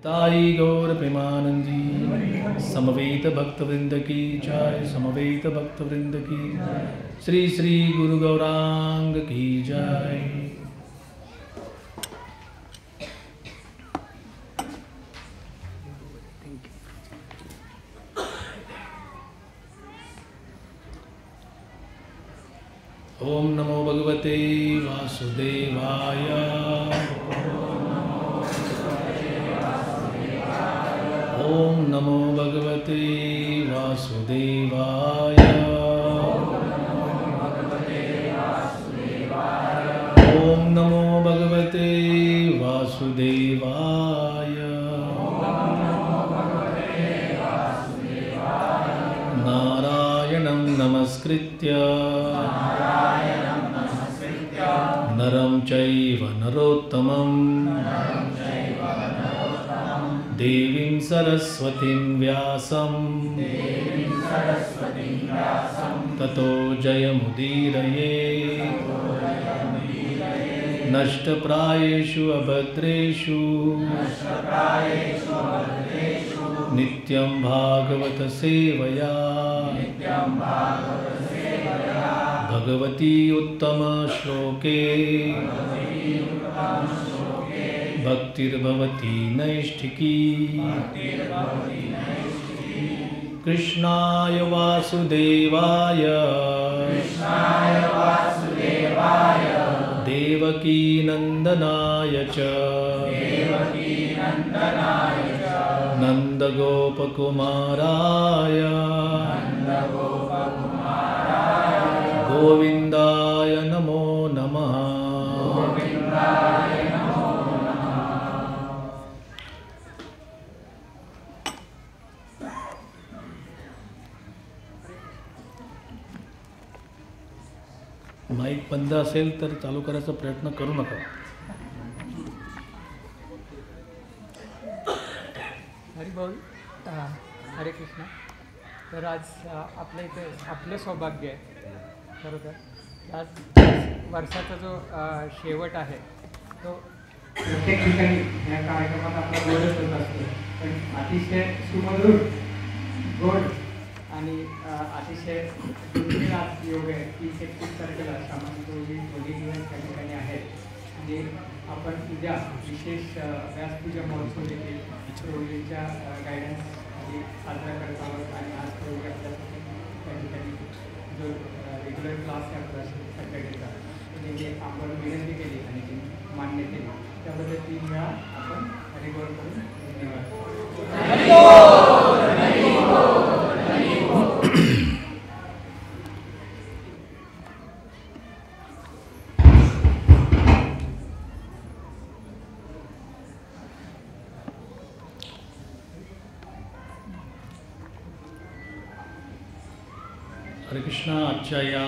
ताई गौर प्रेमानंदी समवेत भक्तवृंद की जय, समवेत भक्तवृंद की श्री श्री गुरु गौरांग की जय। ओम नमो भगवते वासुदेवाय। ओम नमो भगवते वासुदेवाय। ओम नमो भगवते वासुदेवाय। नारायणं नमस्कृत्य नरं चैव नरोत्तमं देवीं सरस्वतीं व्यासं ततो जयमुदीरये। नष्टप्रायेषु अभद्रेषु नित्यं भागवत सेवया भगवती उत्तम श्लोके भक्तिर्भवती नैष्ठिकी। कृष्णाय वासुदेवाय देवकी नंदनाय च नंदगोपकुमाराय गोविंदाय नमो नमः। माईक बंद असेल तर चालू करायचा प्रयत्न करू नका। हरिभाऊ, हरे कृष्ण। तर आज आपल्या इथे आपलं सौभाग्य आहे खरं तर। आज वर्षाचा जो शेवट आहे तो प्रत्येक ठिकाणी या कार्यक्रमात आपला गोडच होत असतो, पण अतिशय सुमधुर गोड आणि अतिशय योग आहे की 31 तारखेला सामाजिक दोन्ही दिवस त्या ठिकाणी आहेत आणि आपण उद्या विशेष व्यासपूजा महोत्सव देखील रोहिणीच्या गायडन्स साजरा करत आहोत। आणि आज रोहिणी आपल्यासाठी त्या ठिकाणी जो रेग्युलर क्लास आहे आपला सॅटर्डेचा म्हणजे आपण विनंती केली आणि ती मान्य केली, त्याबद्दल 3 वेळा आपण हरिगोर करून धन्यवाद। हरे कृष्णा। आजच्या या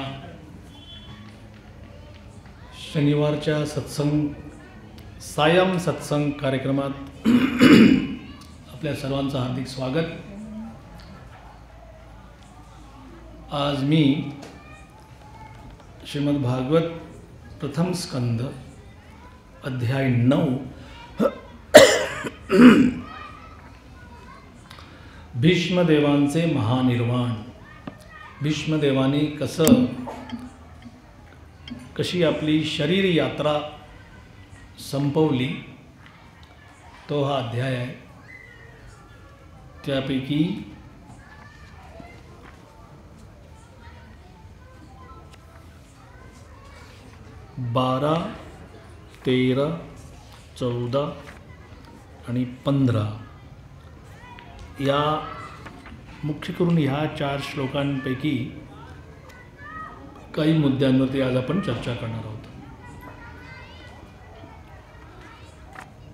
शनिवारच्या सायं सत्संग कार्यक्रमात आपल्या सर्वांचं हार्दिक स्वागत। आज मी श्रीमद् भागवत प्रथम स्कंद अध्याय 9 भीष्मदेवांचे महानिर्वाण। भीष्मदेवानी कशी आपली शरीर यात्रा संपवली तो हा अध्याय आहे। त्यापैकी 12, 13, 14 आणि 15 या मुख्य करून ह्या 4 श्लोकांपैकी काही मुद्द्यांवरती आज आपण चर्चा करणार आहोत।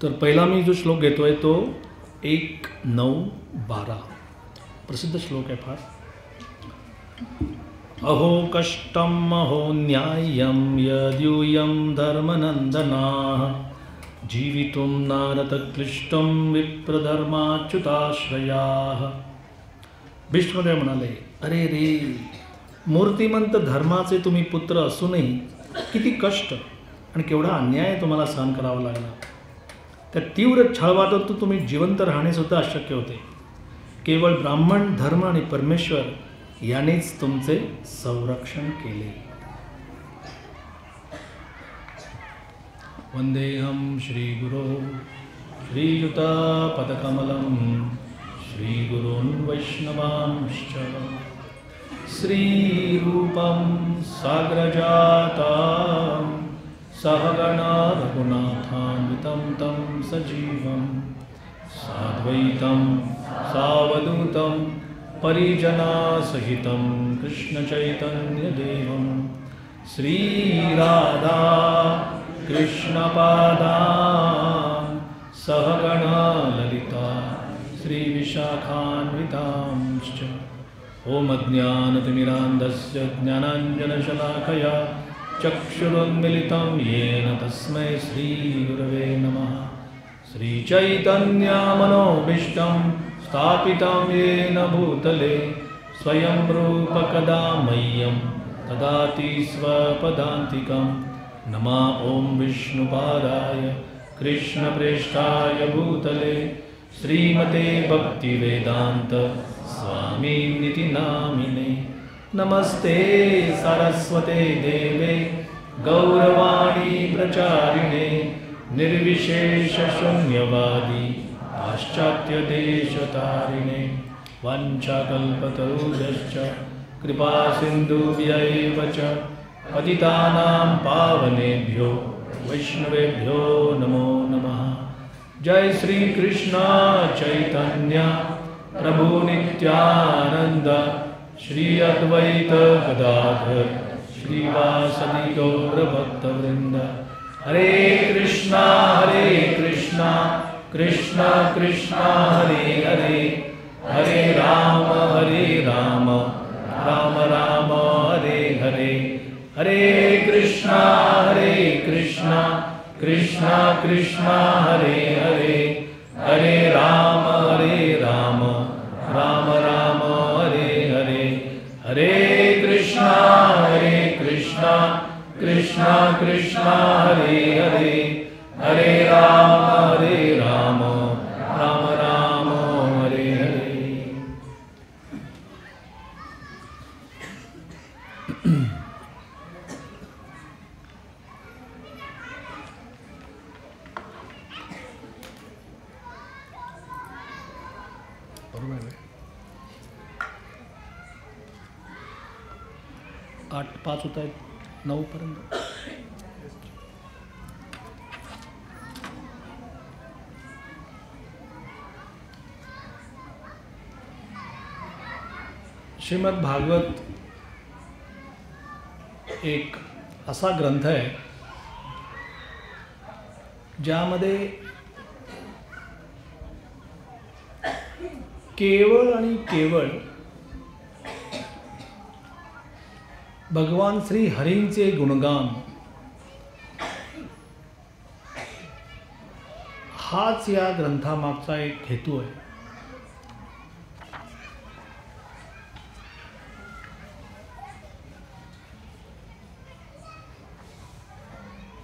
तर पहिला मी जो श्लोक घेतोय तो 1, 9, 12 प्रसिद्ध श्लोक आहे फार। अहो कष्टम अहो न्याय्यम यद्यूयं धर्मनंदनाः जीवितुं नारत क्लिष्टं विप्रधर्माच्युताश्रयाः। भीष्मदेव म्हणाले, अरे रे, मूर्तिमंत धर्माचे तुम्ही पुत्र असूनही किती कष्ट आणि केवढा अन्याय तुम्हाला सहन करावा लागला। त्या तीव्र छळवादातून तुम्ही जिवंत राहणेसुद्धा अशक्य होते. केवळ ब्राह्मण धर्म आणि परमेश्वर यानेच तुमचे संरक्षण केले. वंदेहम श्रीगुरो श्रीयुतापदकमलं श्रीगुरून् वैष्णवांश्च श्रीरूपं साग्रजातं सहगणा रघुनाथान्वितं तं सजीवं साद्वैतं सावधूतं परिजनासहितं कृष्णचैतन्यदेवं श्रीराधा कृष्णपादां सहगणा ललिता श्रीविशाखान्वितांश्च. ॐ अज्ञानतिमिरान्धस्य ज्ञानाञ्जनशलाकया चक्षुरुन्मिलितं येन तस्मै श्रीगुरवे नमः. श्रीचैतन्यमनोभीष्टं स्थापितं येन भूतले स्वयं रूपकदा मह्यं ददाति स्वपदान्तिकं. नमः ॐ विष्णुपादाय कृष्णप्रेष्ठाय भूतले श्रीमते भक्तिवेदान्त स्वामिनिति नामिने. नमस्ते सरस्वते देवे गौरवाणी प्रचारिणे निर्विशेषशून्यवादी पाश्चात्यदेशतारिणे. वाञ्छाकल्पतरुभ्यश्च कृपासिन्धुभ्यैव च पतितानां पावनेभ्यो वैष्णवेभ्यो नमो नमः. जय श्री कृष्ण चैतन्य प्रभु नित्यानंद श्री अद्वैत गदाधर श्रीवासदि गौर भक्तवृंद. हरे कृष्णा कृष्ण कृष्ण हरे हरे हरे राम राम राम हरे हरे. हरे कृष्णा कृष्ण कृष्ण हरे हरे हरे राम राम राम हरे हरे. हरे कृष्णा कृष्ण कृष्ण हरे हरे हरे राम राम राम हरे हरे. बरोबर आहे. 8:05 होत आहेत 9 पर्यंत. श्रीमद भागवत एक असा ग्रंथ आहे ज्यामध्ये केवळ आणि केवळ भगवान श्री हरींचे गुणगान हाच या ग्रंथामागचा एक हेतू आहे.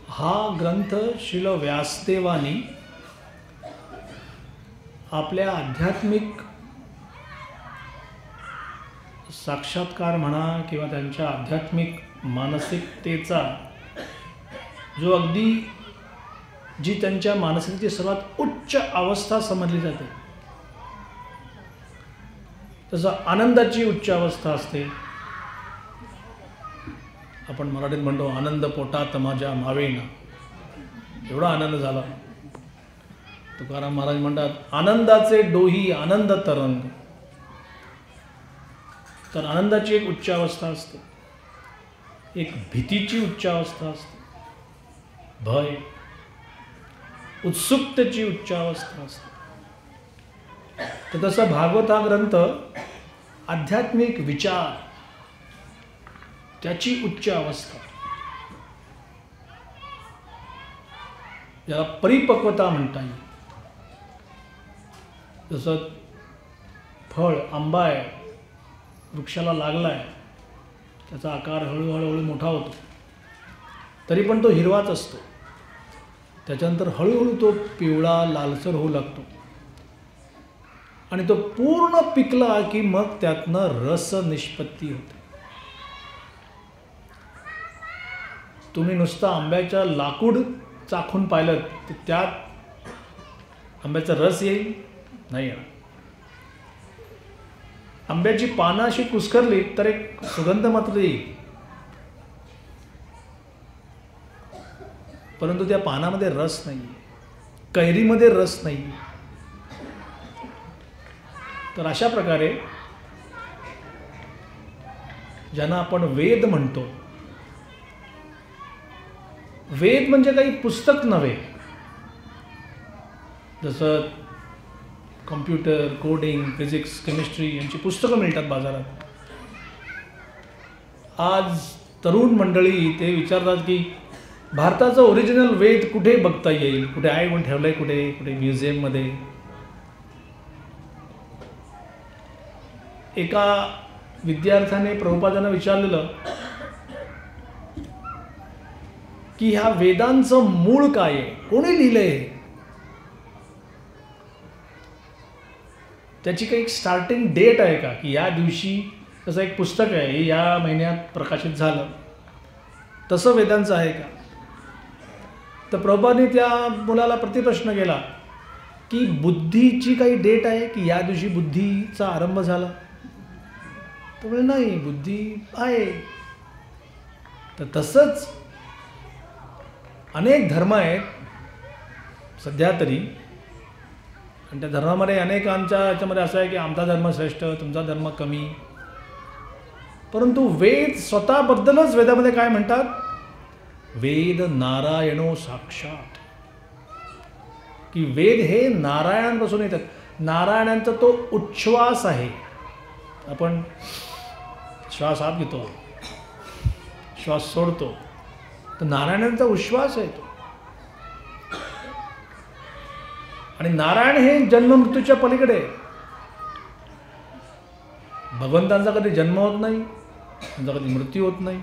हा ग्रंथ श्रील व्यासदेवानी आपल्या आध्यात्मिक साक्षात्कार म्हणा किंवा त्यांच्या आध्यात्मिक मानसिकतेचा जो अगदी जी त्यांच्या मानसिकतेची सर्वात उच्च अवस्था समजली जाते, तसं आनंदाची उच्च अवस्था असते. आपण मराठीत म्हणतो आनंद पोटात माझ्या मावेना. एवढा आनंद झाला. तुकाराम महाराज म्हणतात आनंदाचे डोही आनंद तरंग. तर आनंदाची एक उच्च अवस्था असते, एक भीतीची उच्च अवस्था असते, भय उत्सुकतेची उच्च अवस्था असते. तर तसं भागवत हा ग्रंथ आध्यात्मिक विचार त्याची उच्च अवस्था, याला परिपक्वता म्हणता येईल. जसं फळ आंबा आहे, वृक्षाला लागला आहे, त्याचा आकार हळूहळू मोठा होतो, तरी पण तो हिरवाच असतो. त्याच्यानंतर हळूहळू तो पिवळा लालसर होऊ लागतो आणि तो पूर्ण पिकला की मग त्यातनं रस निष्पत्ती होते. तुम्ही नुसतं आंब्याच्या लाकूड चाखून पाहिलं तर त्यात आंब्याचा रस येईल नाही येणार. आंब्याची पानं अशी कुस्करली तर एक सुगंध मात्र येईल, परंतु त्या पानामध्ये रस नाही, कैरीमध्ये रस नाही. तर अशा प्रकारे ज्यांना आपण वेद म्हणतो, वेद म्हणजे काही पुस्तक नव्हे. जसं कम्प्युटर, कोडिंग, फिजिक्स, केमिस्ट्री यांची पुस्तकं मिळतात बाजारात. आज तरुण मंडळी ते विचारतात की भारताचं ओरिजिनल वेद कुठे बघता येईल, कुठे आहे, कोण ठेवलंय, कुठे कुठे म्युझियममध्ये. एका विद्यार्थ्याने प्रभुपादांना विचारलेलं की ह्या वेदांचं मूळ काय आहे, कोणी लिहिलंय, त्याची काही स्टार्टिंग डेट आहे का, की या दिवशी, तसं एक पुस्तक आहे हे या महिन्यात प्रकाशित झालं, तसं वेदांचं आहे का. तर प्रभुपादांनी त्या मुलाला प्रतिप्रश्न केला की बुद्धीची काही डेट आहे की या दिवशी बुद्धीचा आरंभ झाला. तो म्हणजे नाही, बुद्धी आहे. तर तसंच अनेक धर्म आहेत सध्या तरी, आणि त्या धर्मामध्ये अनेकांच्या याच्यामध्ये असं आहे की आमचा धर्म श्रेष्ठ, तुमचा धर्म कमी. परंतु वेद स्वतःबद्दलच वेदामध्ये काय म्हणतात, वेद नारायणो साक्षात, की वेद हे नारायणांपासून येतात. नारायणांचा तो उच्छ्वास आहे. आपण श्वास आत घेतो, श्वास सोडतो, तर नारायणांचा उच्छ्वास आहे तो. आणि नारायण हे जन्म मृत्यूच्या पलीकडे. भगवंतांचा कधी जन्म होत नाही, त्यांचा कधी मृत्यू होत नाही.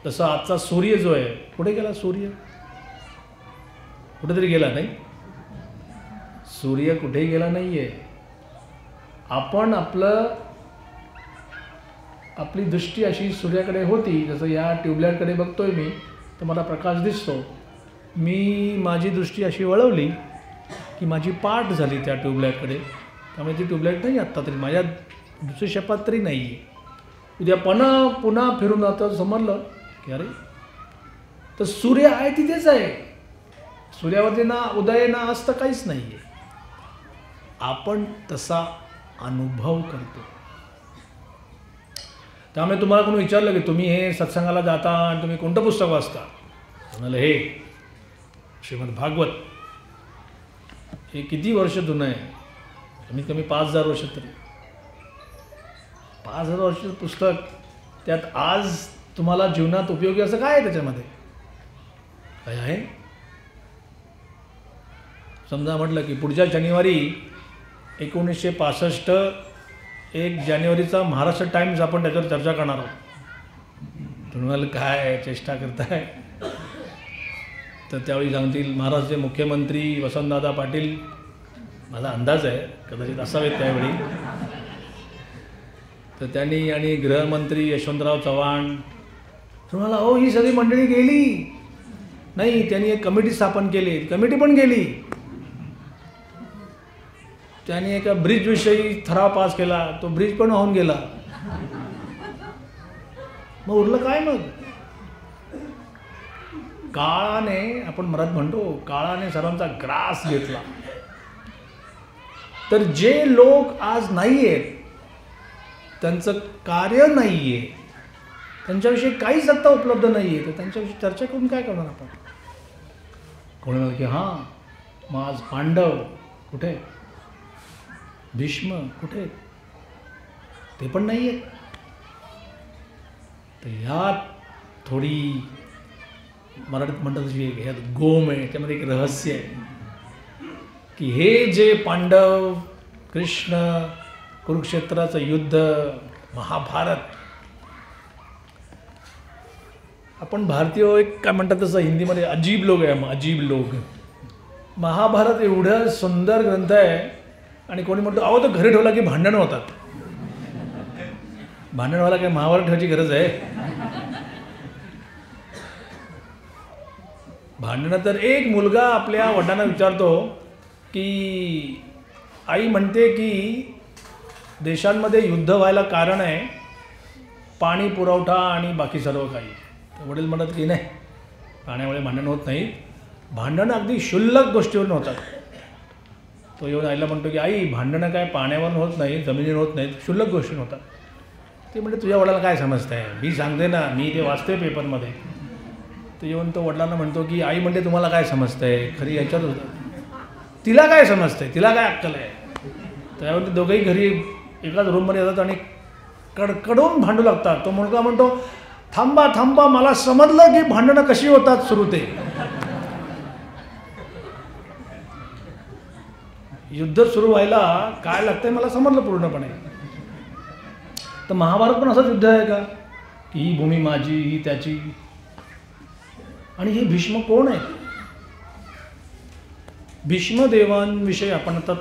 तसं आजचा सूर्य जो आहे, कुठे गेला सूर्य, कुठेतरी गेला नाही. सूर्य कुठेही गेला नाही आहे. आपण आपली दृष्टी अशी सूर्याकडे होती. जसं या ट्यूबलाईटकडे बघतोय मी, तर मला प्रकाश दिसतो. मी माझी दृष्टी अशी वळवली की माझी पाठ झाली त्या ट्यूबलाईटकडे. त्यामुळे ती ट्यूबलाईट नाही आत्ता तरी, माझ्या दुसरी शपथ तरी नाही आहे. उद्या पुन्हा फिरून आता समजलं की अरे, तर सूर्य आहे तिथेच आहे. सूर्यावरती ना उदय ना अस्त काहीच नाही आहे. आपण तसा अनुभव करतो. त्यामुळे तुम्हाला कोणी विचारलं की तुम्ही हे सत्संगाला जाता आणि तुम्ही कोणतं पुस्तक वाचता, म्हणाले हे श्रीमद भागवत. हे किती वर्ष जुनं आहे, कमीत कमी 5000 वर्ष तरी. 5000 वर्षाचं पुस्तक, त्यात आज तुम्हाला जीवनात उपयोगी असं काय आहे त्याच्यामध्ये, काय आहे. समजा म्हटलं की पुढच्या शनिवारी 1965 1 जानेवारीचा महाराष्ट्र टाइम्स आपण त्याच्यावर चर्चा करणार आहोत. तुम्हाला काय चेष्टा करताय. तर त्यावेळी सांगतील महाराष्ट्राचे मुख्यमंत्री वसंतदादा पाटील, माझा अंदाज आहे कदाचित असावेत त्यावेळी, तर त्यांनी, आणि गृहमंत्री यशवंतराव चव्हाण. तुम्हाला हो ही सगळी मंडळी गेली नाही, त्यांनी एक कमिटी स्थापन केली, कमिटी पण गेली. त्यांनी एका ब्रिजविषयी ठराव पास केला, तो ब्रिज पण होऊन गेला. मग उरलं काय मग. काळाने, आपण मराठी म्हणतो, काळाने सर्वांचा ग्रास घेतला. तर जे लोक आज नाही आहेत, त्यांचं कार्य नाही आहे, त्यांच्याविषयी काहीच सत्ता उपलब्ध नाही आहे, तर त्यांच्याविषयी चर्चा करून काय करणार आपण. कोणी म्हणलं की हां मग आज पांडव कुठे, भीष्म कुठे, ते पण नाही आहेत. तर ह्यात थोडी मराठीत म्हणतात तशी ह्यात गोम आहे. त्यामध्ये एक रहस्य आहे की हे जे पांडव, कृष्ण, कुरुक्षेत्राचं युद्ध, महाभारत, आपण भारतीय एक काय म्हणतात तसं हिंदीमध्ये अजीब लोक आहे, अजीब लोक. महाभारत एवढं सुंदर ग्रंथ आहे आणि कोणी म्हणतो अहो तो घरी ठेवला की भांडणं होतात. भांडण व्हायला काय महाभारत ठेवायची गरज आहे? भांडणं तर एक मुलगा आपल्या वडिलांना विचारतो की आई म्हणते की देशांमध्ये युद्ध व्हायला कारण आहे पाणी पुरवठा आणि बाकी सर्व काही. तर वडील म्हणतात की नाही, पाण्यामुळे भांडण होत नाही, भांडणं अगदी क्षुल्लक गोष्टीवरून होतात. तो येऊन आईला म्हणतो की आई भांडणं काय पाण्यावरून होत नाही, जमिनीवर होत नाहीत, क्षुल्लक गोष्टी होतात. ते म्हणजे तुझ्या वडिलांना काय समजतं आहे, मी सांगते ना, मी ते वाचते पेपरमध्ये. तो येऊन तो वडिलांना म्हणतो की आई म्हणते तुम्हाला काय समजतं आहे, खरी याच्यात होतं, तिला काय समजतं आहे, तिला काय अक्कल आहे. त्यावेळी दोघंही घरी एकाच रूममध्ये येतात आणि कडकडून भांडू लागतात. तो मुलगा म्हणतो थांबा थांबा, मला समजलं की भांडणं कशी होतात सुरू ते. युद्ध सुरू व्हायला काय लागतंय मला समजलं पूर्णपणे. तर महाभारत पण असंच युद्ध आहे का की ही भूमी माझी, ही त्याची. आणि हे भीष्म कोण आहे? भीष्मदेवांविषयी आपण आता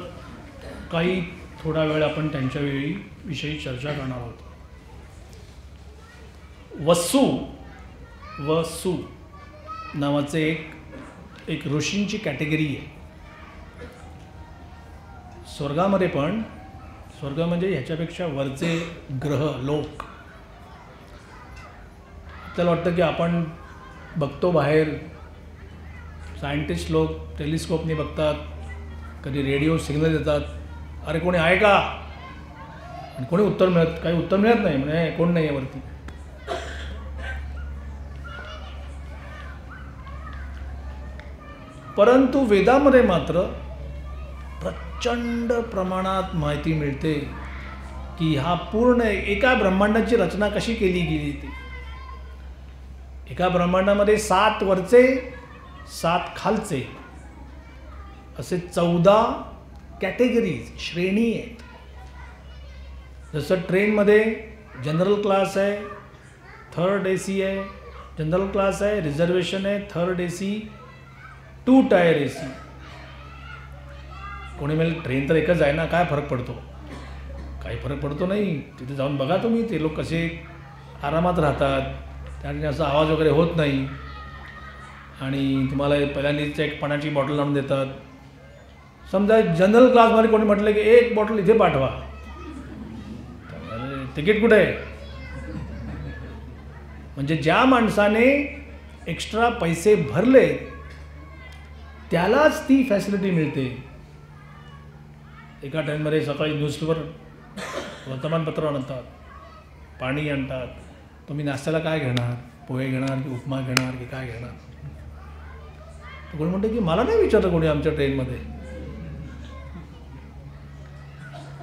काही थोडा वेळ आपण त्यांच्या विषयी चर्चा करणार आहोत. वसू नावाचे एक ऋषींची कॅटेगरी आहे. स्वर्गामध्ये पण, स्वर्ग म्हणजे ह्याच्यापेक्षा वरचे ग्रह लोक. आपल्याला वाटतं की आपण बघतो बाहेर, सायंटिस्ट लोक टेलिस्कोपने बघतात, कधी रेडिओ सिग्नल देतात, अरे कोणी आहे का, आणि कोणी काही उत्तर मिळत नाही, म्हणजे कोण नाही आहे वरती. परंतु वेदामध्ये मात्र प्रचंड प्रमाणात माहिती मिळते की हा पूर्ण एका ब्रह्मांडाची रचना कशी केली गेली ती. एका ब्रह्मांडामध्ये 7 वरचे 7 खालचे असे 14 कॅटेगरीज, श्रेणी आहेत. जसं ट्रेनमध्ये जनरल क्लास आहे, थर्ड AC आहे, जनरल क्लास आहे, रिझर्वेशन आहे, थर्ड AC, 2 टायर AC. कोणी म्हणजे ट्रेन तर एकच आहे ना, काय फरक पडतो? काही फरक पडतो नाही. तिथे जाऊन बघा तुम्ही, ते लोक कसे आरामात राहतात, त्याने असा आवाज वगैरे होत नाही, आणि तुम्हाला पहिल्यांदाच एक पाण्याची बॉटल आणून देतात. समजा जनरल क्लासमध्ये कोणी म्हटलं की 1 बॉटल इथे पाठवा, तिकीट कुठे आहे? म्हणजे ज्या माणसाने एक्स्ट्रा पैसे भरले त्यालाच ती फॅसिलिटी मिळते. एका टाईममध्ये सकाळी न्यूजपेपर, वर्तमानपत्र आणतात, पाणी आणतात. तुम्ही नाश्त्याला काय घेणार? पोहे घेणार की उपमा घेणार की काय घेणार? कोणी म्हणतं की मला नाही विचारलं कोणी आमच्या ट्रेनमध्ये.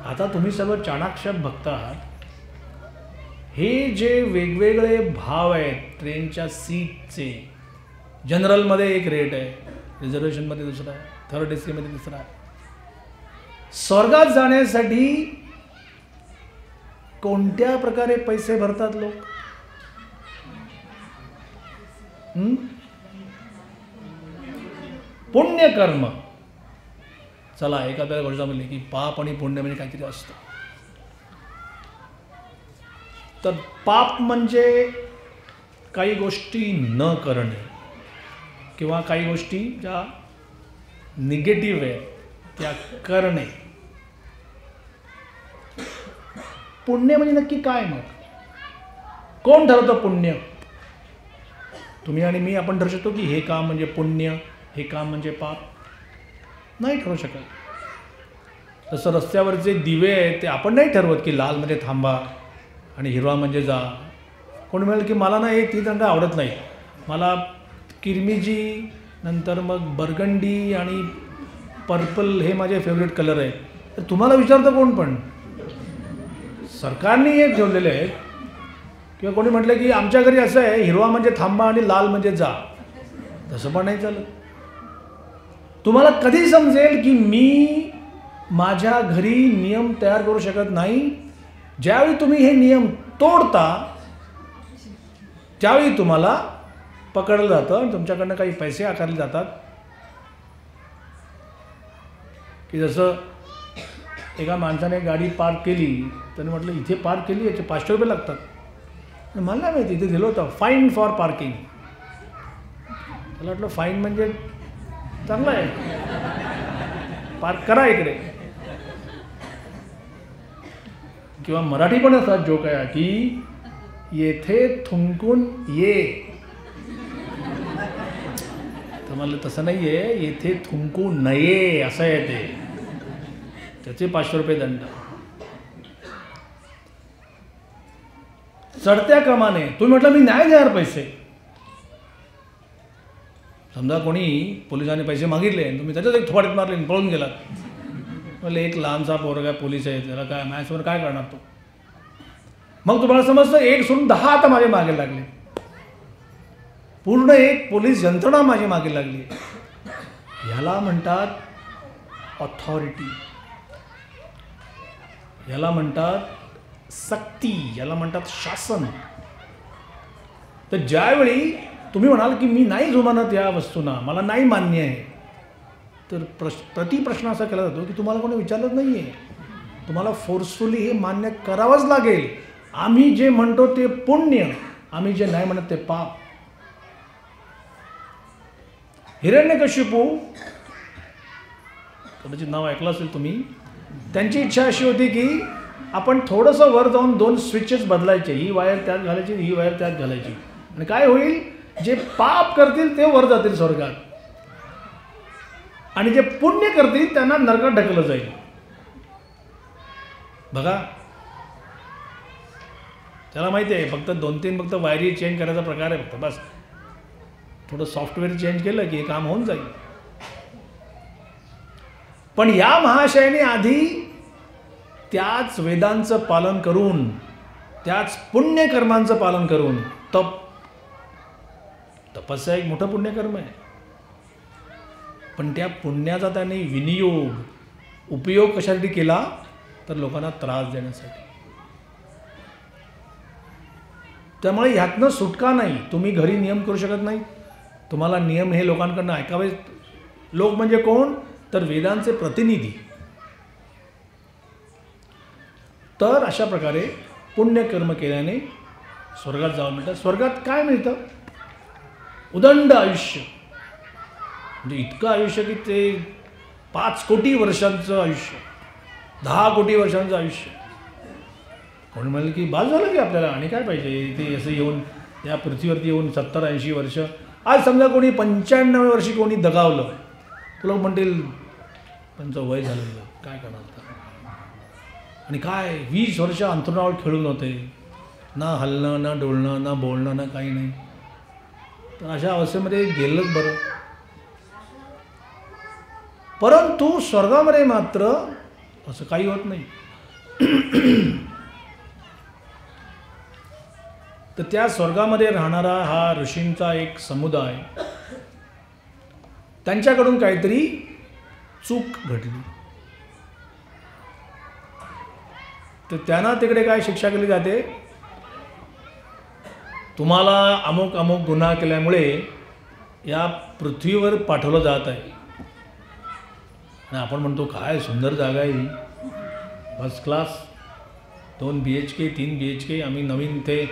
आता तुम्ही सगळं चाणाक्ष भक्त आहात. हे जे वेगवेगळे भाव आहेत ट्रेनच्या सीटचे, जनरलमध्ये एक रेट आहे, रिझर्वेशनमध्ये दुसरा आहे, थर्ड AC मध्ये दुसरा आहे. स्वर्गात जाण्यासाठी कोणत्या प्रकारे पैसे भरतात लोक? पुण्यकर्म. चला एखाद्या गोष्ट म्हणली की पाप आणि पुण्य म्हणजे काहीतरी असतं. तर पाप म्हणजे काही गोष्टी न करणे किंवा काही गोष्टी ज्या निगेटिव्ह आहेत त्या करणे. पुण्य म्हणजे नक्की काय? मग कोण ठरवतं पुण्य? तुम्ही आणि मी आपण ठरवू शकतो की हे काम म्हणजे पुण्य, हे काम म्हणजे पाप? नाही ठरवू शकत. तसं रस्त्यावरचे दिवे आहेत ते आपण नाही ठरवत की लाल म्हणजे थांबा आणि हिरवा म्हणजे जा. कोणी म्हणेल की मला ना हे 3 रंग आवडत नाही, मला किरमिजी, नंतर मग बर्गंडी आणि पर्पल हे माझे फेवरेट कलर आहे. तर तुम्हाला विचारतं कोण? पण सरकारने हे ठेवलेले आहेत. किंवा कोणी म्हटलं की आमच्या घरी असं आहे, हिरवा म्हणजे थांबा आणि लाल म्हणजे जा. तसं पण नाही चालत. तुम्हाला कधी समजेल की मी माझ्या घरी नियम तयार करू शकत नाही? ज्यावेळी तुम्ही हे नियम तोडता त्यावेळी तुम्हाला पकडलं जातं आणि तुमच्याकडनं काही पैसे आकारले जातात, की जसं एका माणसाने गाडी पार्क केली, त्याने म्हटलं इथे पार्क केली याचे 500 रुपये लागतात. मला नाही माहिती, इथे दिलं होतं फाईन फॉर पार्किंग. त्याला वाटलं फाईन म्हणजे चांगलं आहे, पार्क करा इकडे. किंवा मराठी पण असा जोक आहे की येथे थुंकून ये. तर मला तसं नाही आहे, येथे थुंकू नये असं आहे ते, त्याचे 500 रुपये दंड. चढत्या क्रमाने तुम्ही म्हटलं मी नाही देणार पैसे. समजा कोणी पोलिसांनी पैसे मागितले आणि तुम्ही त्याच्यात एक थोपाडीत मारले आणि पळून गेलात. म्हटलं एक लहानसा पोरगा पोलीस आहे, त्याला काय माझ्यासमोर काय करणार तो. मग तुम्हाला समजतं 1 सोडून 10 आता माझे मागे लागले, पूर्ण एक पोलीस यंत्रणा माझी मागे लागली. ह्याला म्हणतात ऑथॉरिटी, याला म्हणतात सक्ती, याला म्हणतात शासन. तर ज्यावेळी तुम्ही म्हणाल की मी नाही जुमानत या वस्तूंना, मला नाही मान्य आहे, तर प्रतिप्रश्न असा केला जातो की तुम्हाला कोणी विचारलंच नाही आहे, तुम्हाला फोर्सफुली हे मान्य करावंच लागेल. आम्ही जे म्हणतो ते पुण्य, आम्ही जे नाही म्हणत ते पाप. हिरण्यकशिपू, कदाचित नाव ऐकलं असेल तुम्ही, त्यांची इच्छा अशी होती की आपण थोडंसं वर जाऊन 2 स्विचेस बदलायचे, ही वायर त्यात घालायची, ही वायर त्यात घालायची, आणि काय होईल, जे पाप करतील ते वर जातील स्वर्गात आणि जे पुण्य करतील त्यांना नरकात ढकललं जाईल. बघा, त्याला माहिती आहे फक्त 2-3 फक्त वायरी चेंज करायचा प्रकार आहे फक्त, बस थोडं सॉफ्टवेअर चेंज केलं की हे काम होऊन जाईल. पण या महाशयाने आधी त्याच वेदांचं पालन करून, त्याच पुण्यकर्मांचं पालन करून, तपस्या एक मोठं पुण्यकर्म आहे, पण त्या पुण्याचा त्याने विनियोग, उपयोग कशासाठी केला, तर लोकांना त्रास देण्यासाठी. त्यामुळे ह्यातनं सुटका नाही. तुम्ही घरी नियम करू शकत नाही, तुम्हाला नियम हे लोकांकडनं ऐकावे. लोक म्हणजे कोण, तर वेदांचे प्रतिनिधी. तर अशा प्रकारे पुण्यकर्म केल्याने स्वर्गात जावं मिळतं. स्वर्गात काय मिळतं, उदंड आयुष्य, म्हणजे इतकं आयुष्य की ते 5 कोटी वर्षांचं आयुष्य, 10 कोटी वर्षांचं आयुष्य. कोणी म्हणलं की बाज झालं की आपल्याला आणि काय पाहिजे, ते असं येऊन या पृथ्वीवरती येऊन 70-80 वर्ष. आज समजा कोणी 95 वर्षी कोणी दगावलं, तुला म्हणतील त्यांचं वय झालेलं, काय करणार आता. आणि काय 20 वर्ष अंथरुणावर खेळून होते, ना हलणं, ना डोलणं, ना बोलणं, ना काही नाही. तर अशा अवस्थेमध्ये गेलंच बरं. परंतु स्वर्गामध्ये मात्र असं काही होत नाही. तर त्या स्वर्गामध्ये राहणारा हा ऋषींचा एक समुदाय, त्यांच्याकडून काहीतरी चूक घडली, तर त्यांना तिकडे काय शिक्षा केली जाते, तुम्हाला अमुक अमुक गुन्हा केल्यामुळे या पृथ्वीवर पाठवलं जात आहे. आणि आपण म्हणतो काय सुंदर जागा आहे ही, फर्स्ट क्लास, 2 BHK 3 BHK, आम्ही नवीन इथे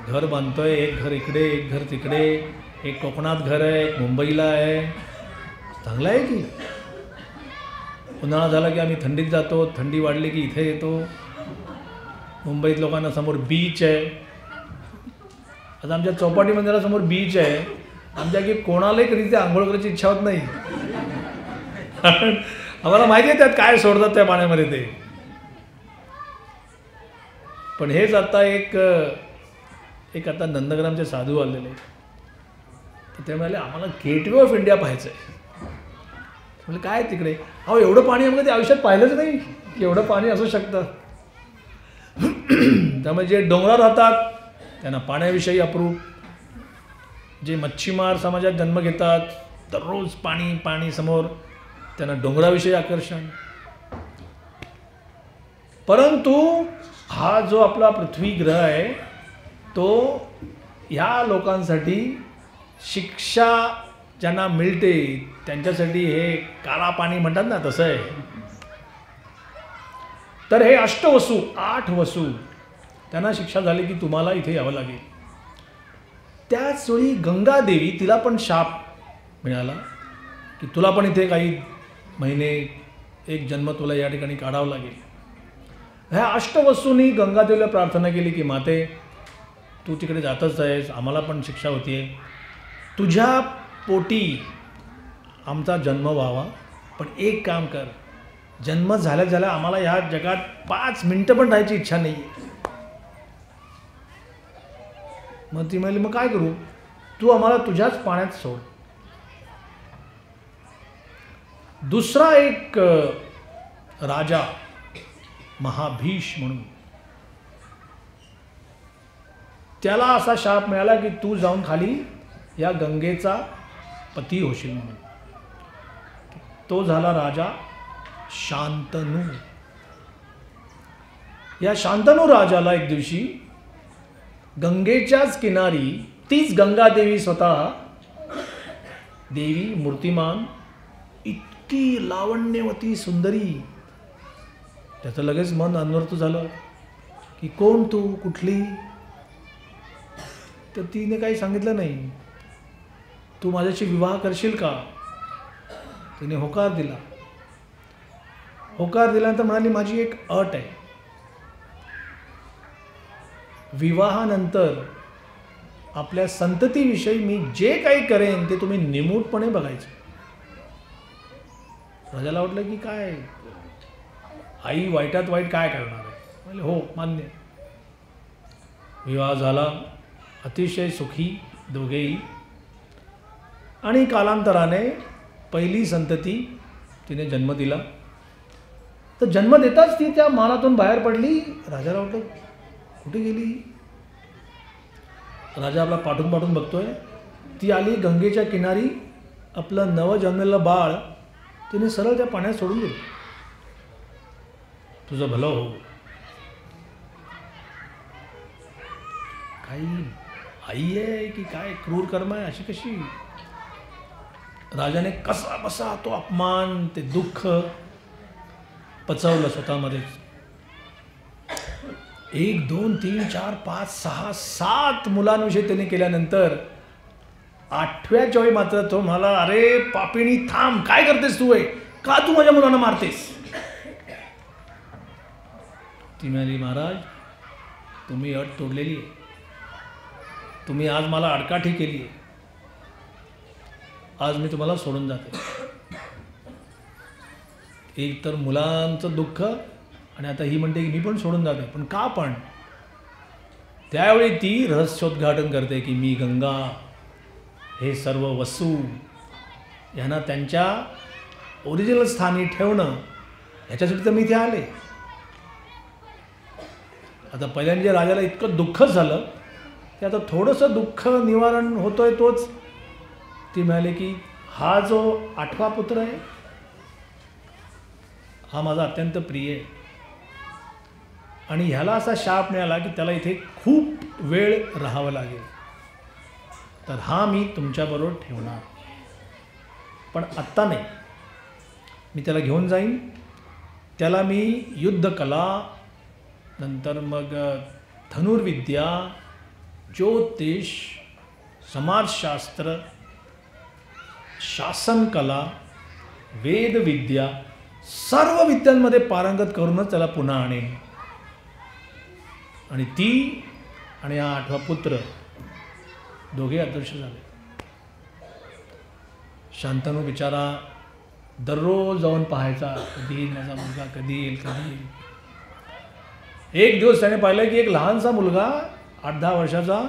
घर बांधतोय, एक घर इकडे, एक घर तिकडे, एक कोकणात घर आहे, एक मुंबईला आहे, चांगलं आहे की. उन्हाळा झाला की आम्ही थंडीत जातो, थंडी वाढली की इथे येतो. मुंबईत लोकांना समोर बीच आहे. आता आमच्या चौपाटी मंदिरासमोर बीच आहे, आमच्या की कोणालाही कधी ते आंघोळ करायची इच्छा होत नाही. आम्हाला माहिती आहे त्यात काय सोडतात त्या पाण्यामध्ये ते. पण हेच आता एक आता नंदग्रामचे साधू आलेले, तर ते म्हणाले आम्हाला गेटवे ऑफ इंडिया पाहायचं आहे. म्हणजे काय तिकडे, अहो एवढं पाणी आम्हाला ते आयुष्यात पाहिलंच नाही की एवढं पाणी असू शकतं. त्यामुळे जे डोंगरावर राहतात त्यांना पाण्याविषयी अप्रूप, जे मच्छीमार समाजात जन्म घेतात, दररोज पाणी पाणी समोर, त्यांना डोंगराविषयी आकर्षण. परंतु हा जो आपला पृथ्वी ग्रह आहे तो ह्या लोकांसाठी शिक्षा ज्यांना मिळते त्यांच्यासाठी हे काळा पाणी म्हणतात ना, तसं आहे. तर हे अष्टवसू 8 वसू त्यांना शिक्षा झाली की तुम्हाला इथे यावं लागेल. त्याच वेळी गंगादेवी, तिला पण शाप मिळाला की तुला पण इथे काही महिने, एक जन्म तुला या ठिकाणी काढावं लागेल. ह्या अष्टवसूंनी गंगादेवीला प्रार्थना केली की माते, तू तिकडे जातच आहेस, आम्हाला पण शिक्षा होतीये, तुझ्या पोटी आमचा जन्म व्हावा, पण एक काम कर, जन्म झाल्या झाल्या आम्हाला ह्या जगात 5 मिनिटं पण राहायची इच्छा नाही आहे. मग ती म्हणली, मग काय करू, तू आम्हाला तुझ्याच पाण्यात सोड. दुसरा एक राजा महाभीष म्हणून, त्याला असा शाप मिळाला की तू जाऊन खाली या गंगेचा पती होशील म्हणून. तो झाला राजा शांतनू. या शांतनू राजाला एक दिवशी गंगेच्याच किनारी, तीच गंगादेवी स्वतः, देवी मूर्तिमान, इतकी लावण्यवती सुंदरी, त्याचं लगेच मन अन्वर्थ झालं की कोण तू, कुठली. तर तिने काही सांगितलं नाही. तू माझ्याशी विवाह करशील का. तिने होकार दिला. होकार दिल्यानंतर म्हणाली, माझी एक अट आहे, विवाहानंतर आपल्या संततीविषयी मी जे काही करेन ते तुम्ही निमूटपणे बघायचं. राजाला वाटलं की काय, आई वाईटात वाईट काय करणार आहे. म्हणजे हो, मान्य. विवाह झाला, अतिशय सुखी दोघेही. आणि कालांतराने पहिली संतती तिने जन्म दिला. तर जन्म देताच ती त्या मानातून बाहेर पडली. राजाला वाटलं कुठे गेली. राजा आपला पाठून पाठून बघतोय. ती आली गंगेच्या किनारी. आपलं नवजन्मलेलं बाळ तिने सरळ त्या पाण्यात सोडून दिलं. तुझं भलं हो. काही आई आहे की काय क्रूर कर्म आहे, अशी कशी. राजाने कसा बसा तो अपमान, ते दुःख पचवलं स्वतःमध्येच. 1 2 3 4 5 6 7 मुलांविषयी त्याने केल्यानंतर 8व्या वेळी मात्र तो म्हणाला, अरे पापिणी थांब, काय करतेस तू, आहे का तू माझ्या मुलांना मारतेस. ती म्हणाली, महाराज तुम्ही अट तोडलेली आहे, तुम्ही आज मला आडकाठी केली आहे, आज मी तुम्हाला सोडून जाते. एक तर मुलांचं दुःख, आणि आता ही म्हणते की मी पण सोडून जाते. पण का पण. त्यावेळी ती रहस्योद्घाटन करते की मी गंगा, हे सर्व वसू यांना त्यांच्या ओरिजिनल स्थानी ठेवणं, ह्याच्यासाठी तर मी इथे आले. आता पहिल्यांदा राजाला इतकं दुःख झालं ते आता थोडंसं दुःख निवारण होतोय. तोच ती म्हणाले की हा जो 8वा पुत्र आहे हा माझा अत्यंत प्रिय आहे, आणि ह्याला असा शाप मिळाला की त्याला इथे खूप वेळ राहावं लागेल, तर हा मी तुमच्याबरोबर ठेवणार, पण आत्ता नाही. मी त्याला घेऊन जाईन. त्याला मी युद्धकला, नंतर मग धनुर्विद्या, ज्योतिष, समाजशास्त्र, शासनकला, वेदविद्या, सर्व विद्यांमध्ये पारंगत करूनच त्याला पुन्हा आणेन. आणि ती आणि हा 8वा पुत्र दोघे अदृश्य झाले. शांतनू बिचारा दररोज जाऊन पाहायचा, कधी येईल माझा मुलगा, कधी येईल, कधी येईल. एक दिवस त्याने पाहिलं की एक लहानसा मुलगा 8-10 वर्षाचा,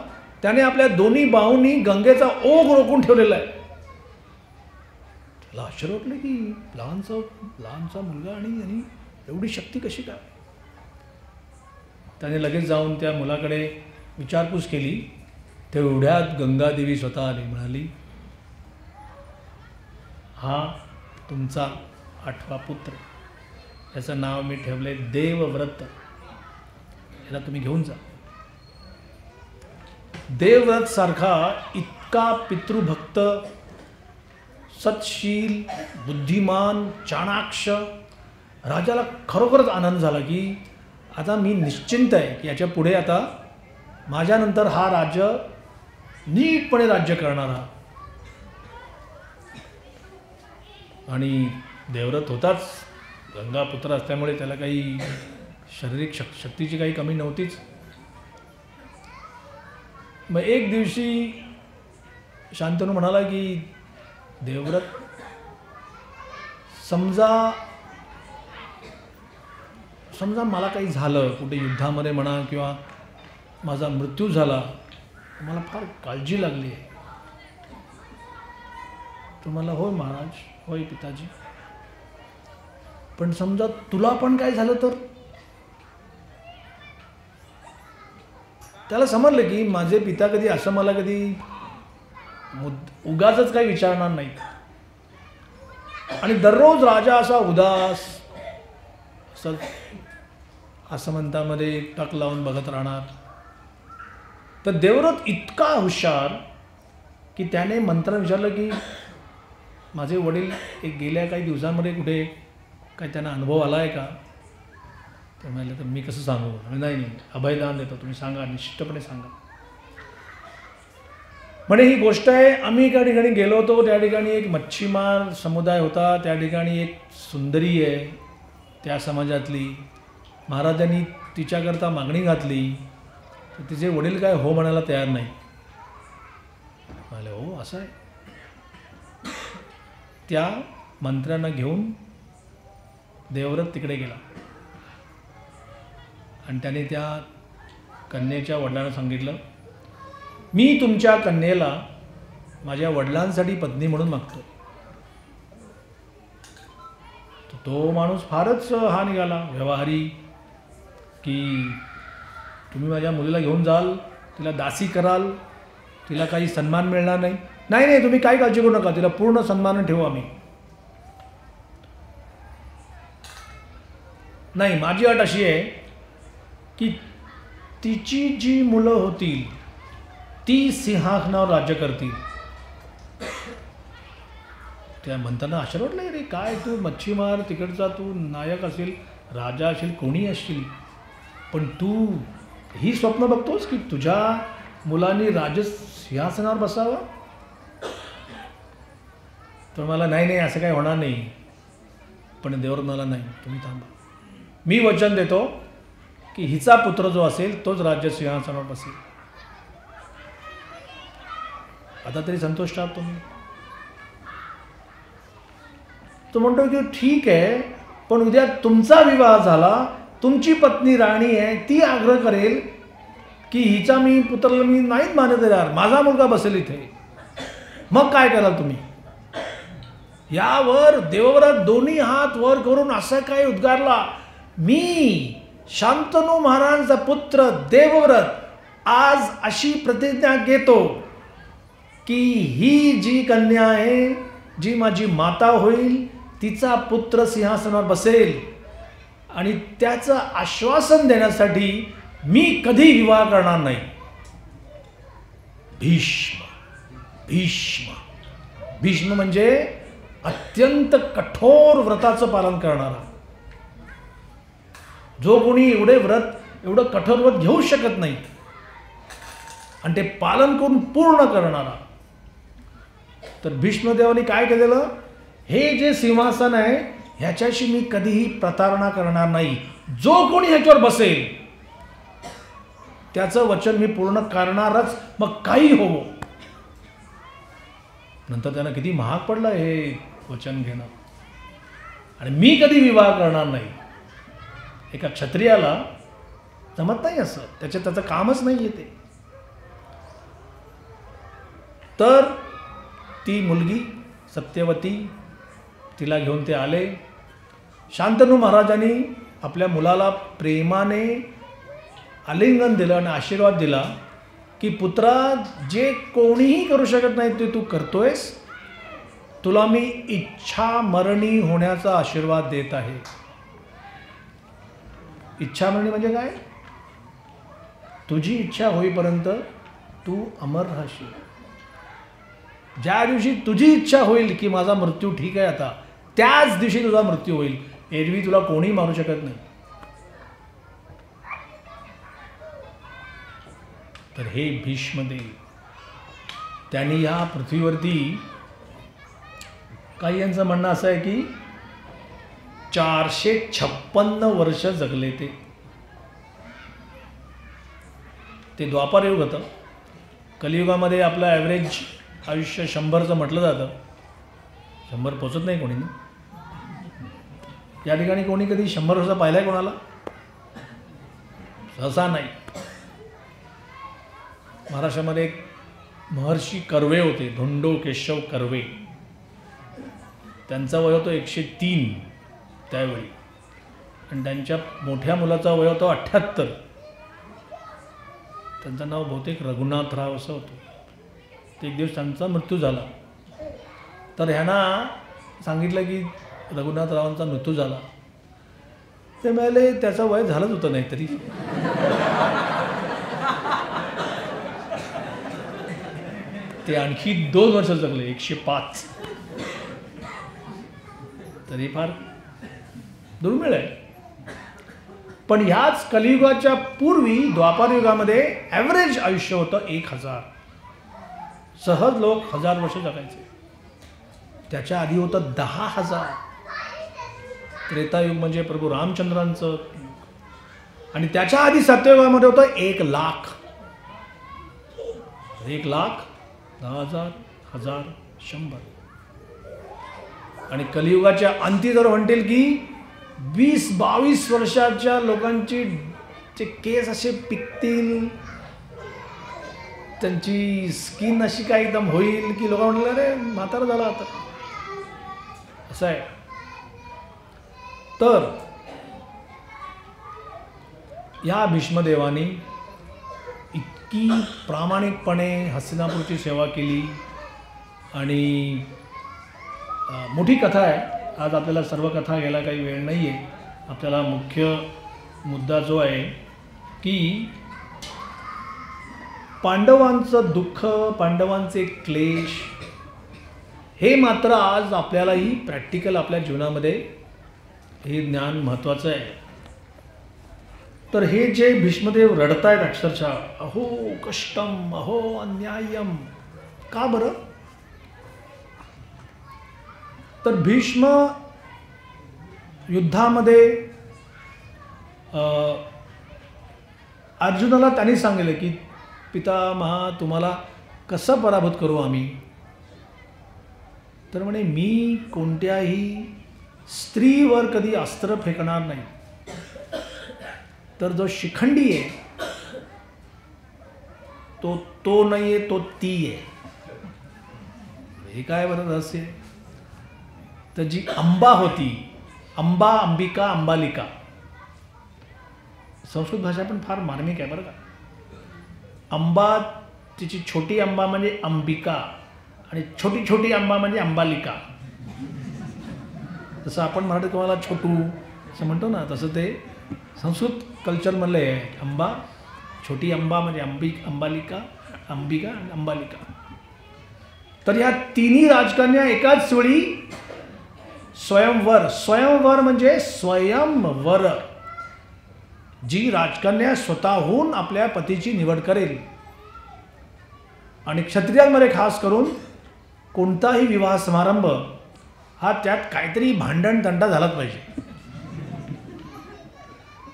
त्याने आपल्या दोन्ही बाहूंनी गंगेचा ओघ रोखून ठेवलेला आहे. त्याला आश्चर्य वाटलं की लहानसा मुलगा आणि एवढी शक्ती कशी काय. त्याने लगेच जाऊन त्या मुलाकडे विचारपूस केली. तेवढ्यात गंगादेवी स्वतः आली. म्हणाली, हा तुमचा 8वा पुत्र, याचं नाव मी ठेवले देवव्रत, याला तुम्ही घेऊन जा. देवव्रत सारखा इतका इतका पितृभक्त, सत्शील, बुद्धिमान, चाणाक्ष. राजाला खरोखरच आनंद झाला की आता मी निश्चिंत आहे की याच्या पुढे आता माझ्यानंतर हा राज्य नीटपणे राज्य करणारा. आणि देवव्रत होताच, गंगापुत्र असल्यामुळे त्याला काही शारीरिक शक्तीची काही कमी नव्हतीच. मग एक दिवशी शांतनू म्हणाला की देवव्रत, समजा मला काही झालं कुठे युद्धामध्ये म्हणा किंवा माझा मृत्यू झाला, मला फार काळजी लागली आहे. तो मला, होय महाराज, होय पिताजी, पण समजा तुला पण काय झालं तर? त्याला समजलं की माझे पिता कधी असं मला कधी उगाचच काही विचारणार नाहीत. आणि दररोज राजा असा उदास आसमंतामध्ये टक लावून बघत राहणार. तर देवव्रत इतका हुशार की त्याने मंत्र्यांना विचारलं की माझे वडील एक गेल्या काही दिवसांमध्ये कुठे काही त्यांना अनुभव आला आहे का? ते म्हणाले, तर मी कसं सांगू? नाही, अभयदान देतो, तुम्ही सांगा, निश्चितपणे सांगा. म्हणे ही गोष्ट आहे, आम्ही एका ठिकाणी गेलो होतो, त्या ठिकाणी एक मच्छीमार समुदाय होता, त्या ठिकाणी एक सुंदरी आहे त्या समाजातली. महाराजांनी तिच्याकरता मागणी घातली, तर तिचे वडील काय हो म्हणायला तयार नाही. म्हणाले, हो असं आहे. त्या मंत्र्यांना घेऊन देवव्रत तिकडे गेला आणि त्याने त्या कन्येच्या वडिलांना सांगितलं, मी तुमच्या कन्येला माझ्या वडिलांसाठी पत्नी म्हणून मागतो. तो माणूस फारच हा निघाला व्यवहारी की तुम्ही माझ्या मुलीला घेऊन जाल, तिला दासी कराल, तिला काही सन्मान मिळणार नाही. नाही, तुम्ही काही काळजी करू नका, तिला पूर्ण सन्मान ठेवू आम्ही. नाही, माझी अट अशी आहे की तिची जी मुलं होतील ती सिंहासनावर राज्य करतील. त्या म्हणताना आश्चर्य वाटलं, रे काय तू मच्छीमार तिकडचा, तू नायक असेल, राजा असेल, कोणी असशील, पण तू ही स्वप्न बघतोस की तुझ्या मुलांनी सिंहासनावर बसावं? तर मला नाही असं काही होणार नाही. पण देवव्रत मला, नाही, तुम्ही थांबा, मी वचन देतो की हिचा पुत्र जो असेल तोच राज्य सिंहासनावर बसेल. आता तरी संतुष्ट आहात तुम्ही? तो म्हणतो की ठीक आहे, पण उद्या तुमचा विवाह झाला, तुमची पत्नी राणी आहे, ती आग्रह करेल की हिचा मी पुत्राला मी नाहीच मानत देणार, माझा मुलगा बसेल इथे, मग काय कराल तुम्ही? यावर देवव्रत दोन्ही हात वर करून असं काय उद्गारला, मी शांतनू महाराजांचा पुत्र देवव्रत आज अशी प्रतिज्ञा घेतो की ही जी कन्या आहे, जी माझी माता होईल, तिचा पुत्र सिंहासनावर बसेल. आणि त्याचं आश्वासन देण्यासाठी मी कधी विवाह करणार नाही. भीष्म म्हणजे अत्यंत कठोर व्रताचं पालन करणारा, जो कोणी एवढं कठोर व्रत घेऊ शकत नाही आणि ते पालन करून पूर्ण करणारा. तर भीष्मदेवानी काय केलेलं, हे जे सिंहासन आहे ह्याच्याशी मी कधीही प्रतारणा करणार नाही, जो कोणी ह्याच्यावर बसेल त्याचं वचन मी पूर्ण करणारच, मग काही हो. नंतर त्यांना किती महाग पडलं हे वचन घेणं. आणि मी कधी विवाह करणार नाही. एका क्षत्रियाला जमत नाही असं, त्याचं कामच नाही येते. तर ती मुलगी सत्यवती, तिला घेऊन ते आले. शांतनू महाराजांनी आपल्या मुलाला प्रेमाने आलिंगन दिलं आणि आशीर्वाद दिला की पुत्रा, जे कोणीही करू शकत नाही ते तू करतोयस, तुला मी इच्छा मरणी होण्याचा आशीर्वाद देत आहे. इच्छा मरणी म्हणजे काय? तुझी इच्छा होईपर्यंत तू अमर राहशील. ज्या दिवशी तुझी इच्छा होईल की माझा मृत्यू ठीक आहे आता, त्याच दिवशी तुझा मृत्यू होईल. एरवी तुला कोणी मारू शकत नाही. तर हे भीष्मदेव, त्यांनी या पृथ्वीवरती, काही यांचं म्हणणं असं आहे की 456 वर्ष जगले. ते द्वापार युग होतं. कलियुगामध्ये आपलं ॲव्हरेज आयुष्य 100चं म्हटलं जातं. 100 पोचत नाही कोणी. या ठिकाणी कोणी कधी 100 वर्ष पाहिलं आहे कोणाला? सहसा नाही. महाराष्ट्रामध्ये एक महर्षी कर्वे होते, धोंडो केशव कर्वे. त्यांचा वय होतो 103 त्यावेळी, आणि त्यांच्या मोठ्या मुलाचा वय होतो 78. त्यांचं नाव बहुतेक रघुनाथराव असं होतं. ते एक दिवस त्यांचा मृत्यू झाला. तर ह्यांना सांगितलं की रघुनाथरावांचा मृत्यू झाला. ते म्हणाले त्याचं वय झालंच होतं नाही तरी. ते आणखी 2 वर्ष जगले, 105. तरी फार दुर्मिळ आहे. पण ह्याच कलियुगाच्या पूर्वी द्वापार युगामध्ये ॲव्हरेज आयुष्य होतं 1000. सहज लोक 1000 वर्ष जगायचे. त्याच्या आधी होतं 10,000. त्रेतायुग म्हणजे प्रभू रामचंद्रांचं. आणि त्याच्या आधी सत्ययुगामध्ये होतं 1,00,000. 1,00,000, 10,000, 1000, 100. आणि कलियुगाच्या अंती जर म्हणतील की 20-22 वर्षाच्या लोकांची चे केस असे पिकतील, त्यांची स्किन अशी काय एकदम होईल की लोक म्हटलं अरे म्हातारा झाला आता, असं आहे. तर या भीष्मदेवानी इतकी प्रामाणिकपणे हस्तिनापूरची सेवा केली. आणि मोठी कथा आहे. आज आपल्याला सर्व कथा घ्यायला काही वेळ नाही आहे. आपल्याला मुख्य मुद्दा जो आहे की पांडवांचं दुःख, पांडवांचे क्लेश, हे मात्र आज आपल्यालाही प्रॅक्टिकल आपल्या जीवनामध्ये हे ज्ञान महत्त्वाचं आहे. तर हे जे भीष्मदेव रडतायत अक्षरशः, अहो कष्टम, अहो अन्यायम. का बरं? तर भीष्म युद्धामध्ये अर्जुनाला त्यांनी सांगितलं की पितामहा तुम्हाला कसं पराभूत करू आम्ही? तर म्हणे मी कोणत्याही स्त्रीवर कधी अस्त्र फेकणार नाही. तर जो शिखंडी आहे तो नाही आहे, तो ती आहे. हे काय बरं रहस्य आहे? तर जी अंबा होती, अंबा, अंबिका, अंबालिका, संस्कृत भाषा पण फार मार्मिक आहे बरं का. अंबा, तिची छोटी अंबा म्हणजे अंबिका, आणि छोटी छोटी अंबा म्हणजे अंबालिका. जसं आपण मराठीत कोणाला छोटू असं म्हणतो ना, तसं ते संस्कृत कल्चरमधलं आहे. अंबा, छोटी अंबा म्हणजे अंबालिका, अंबिका आणि अंबालिका. तर ह्या तिन्ही राजकन्या एकाच वेळी स्वयंवर, स्वयंवर म्हणजे स्वयंवर, जी राजकन्या स्वतःहून आपल्या पतीची निवड करेल. आणि क्षत्रियांमध्ये खास करून कोणताही विवाह समारंभ हा त्यात काहीतरी भांडण तंटा झालाच पाहिजे.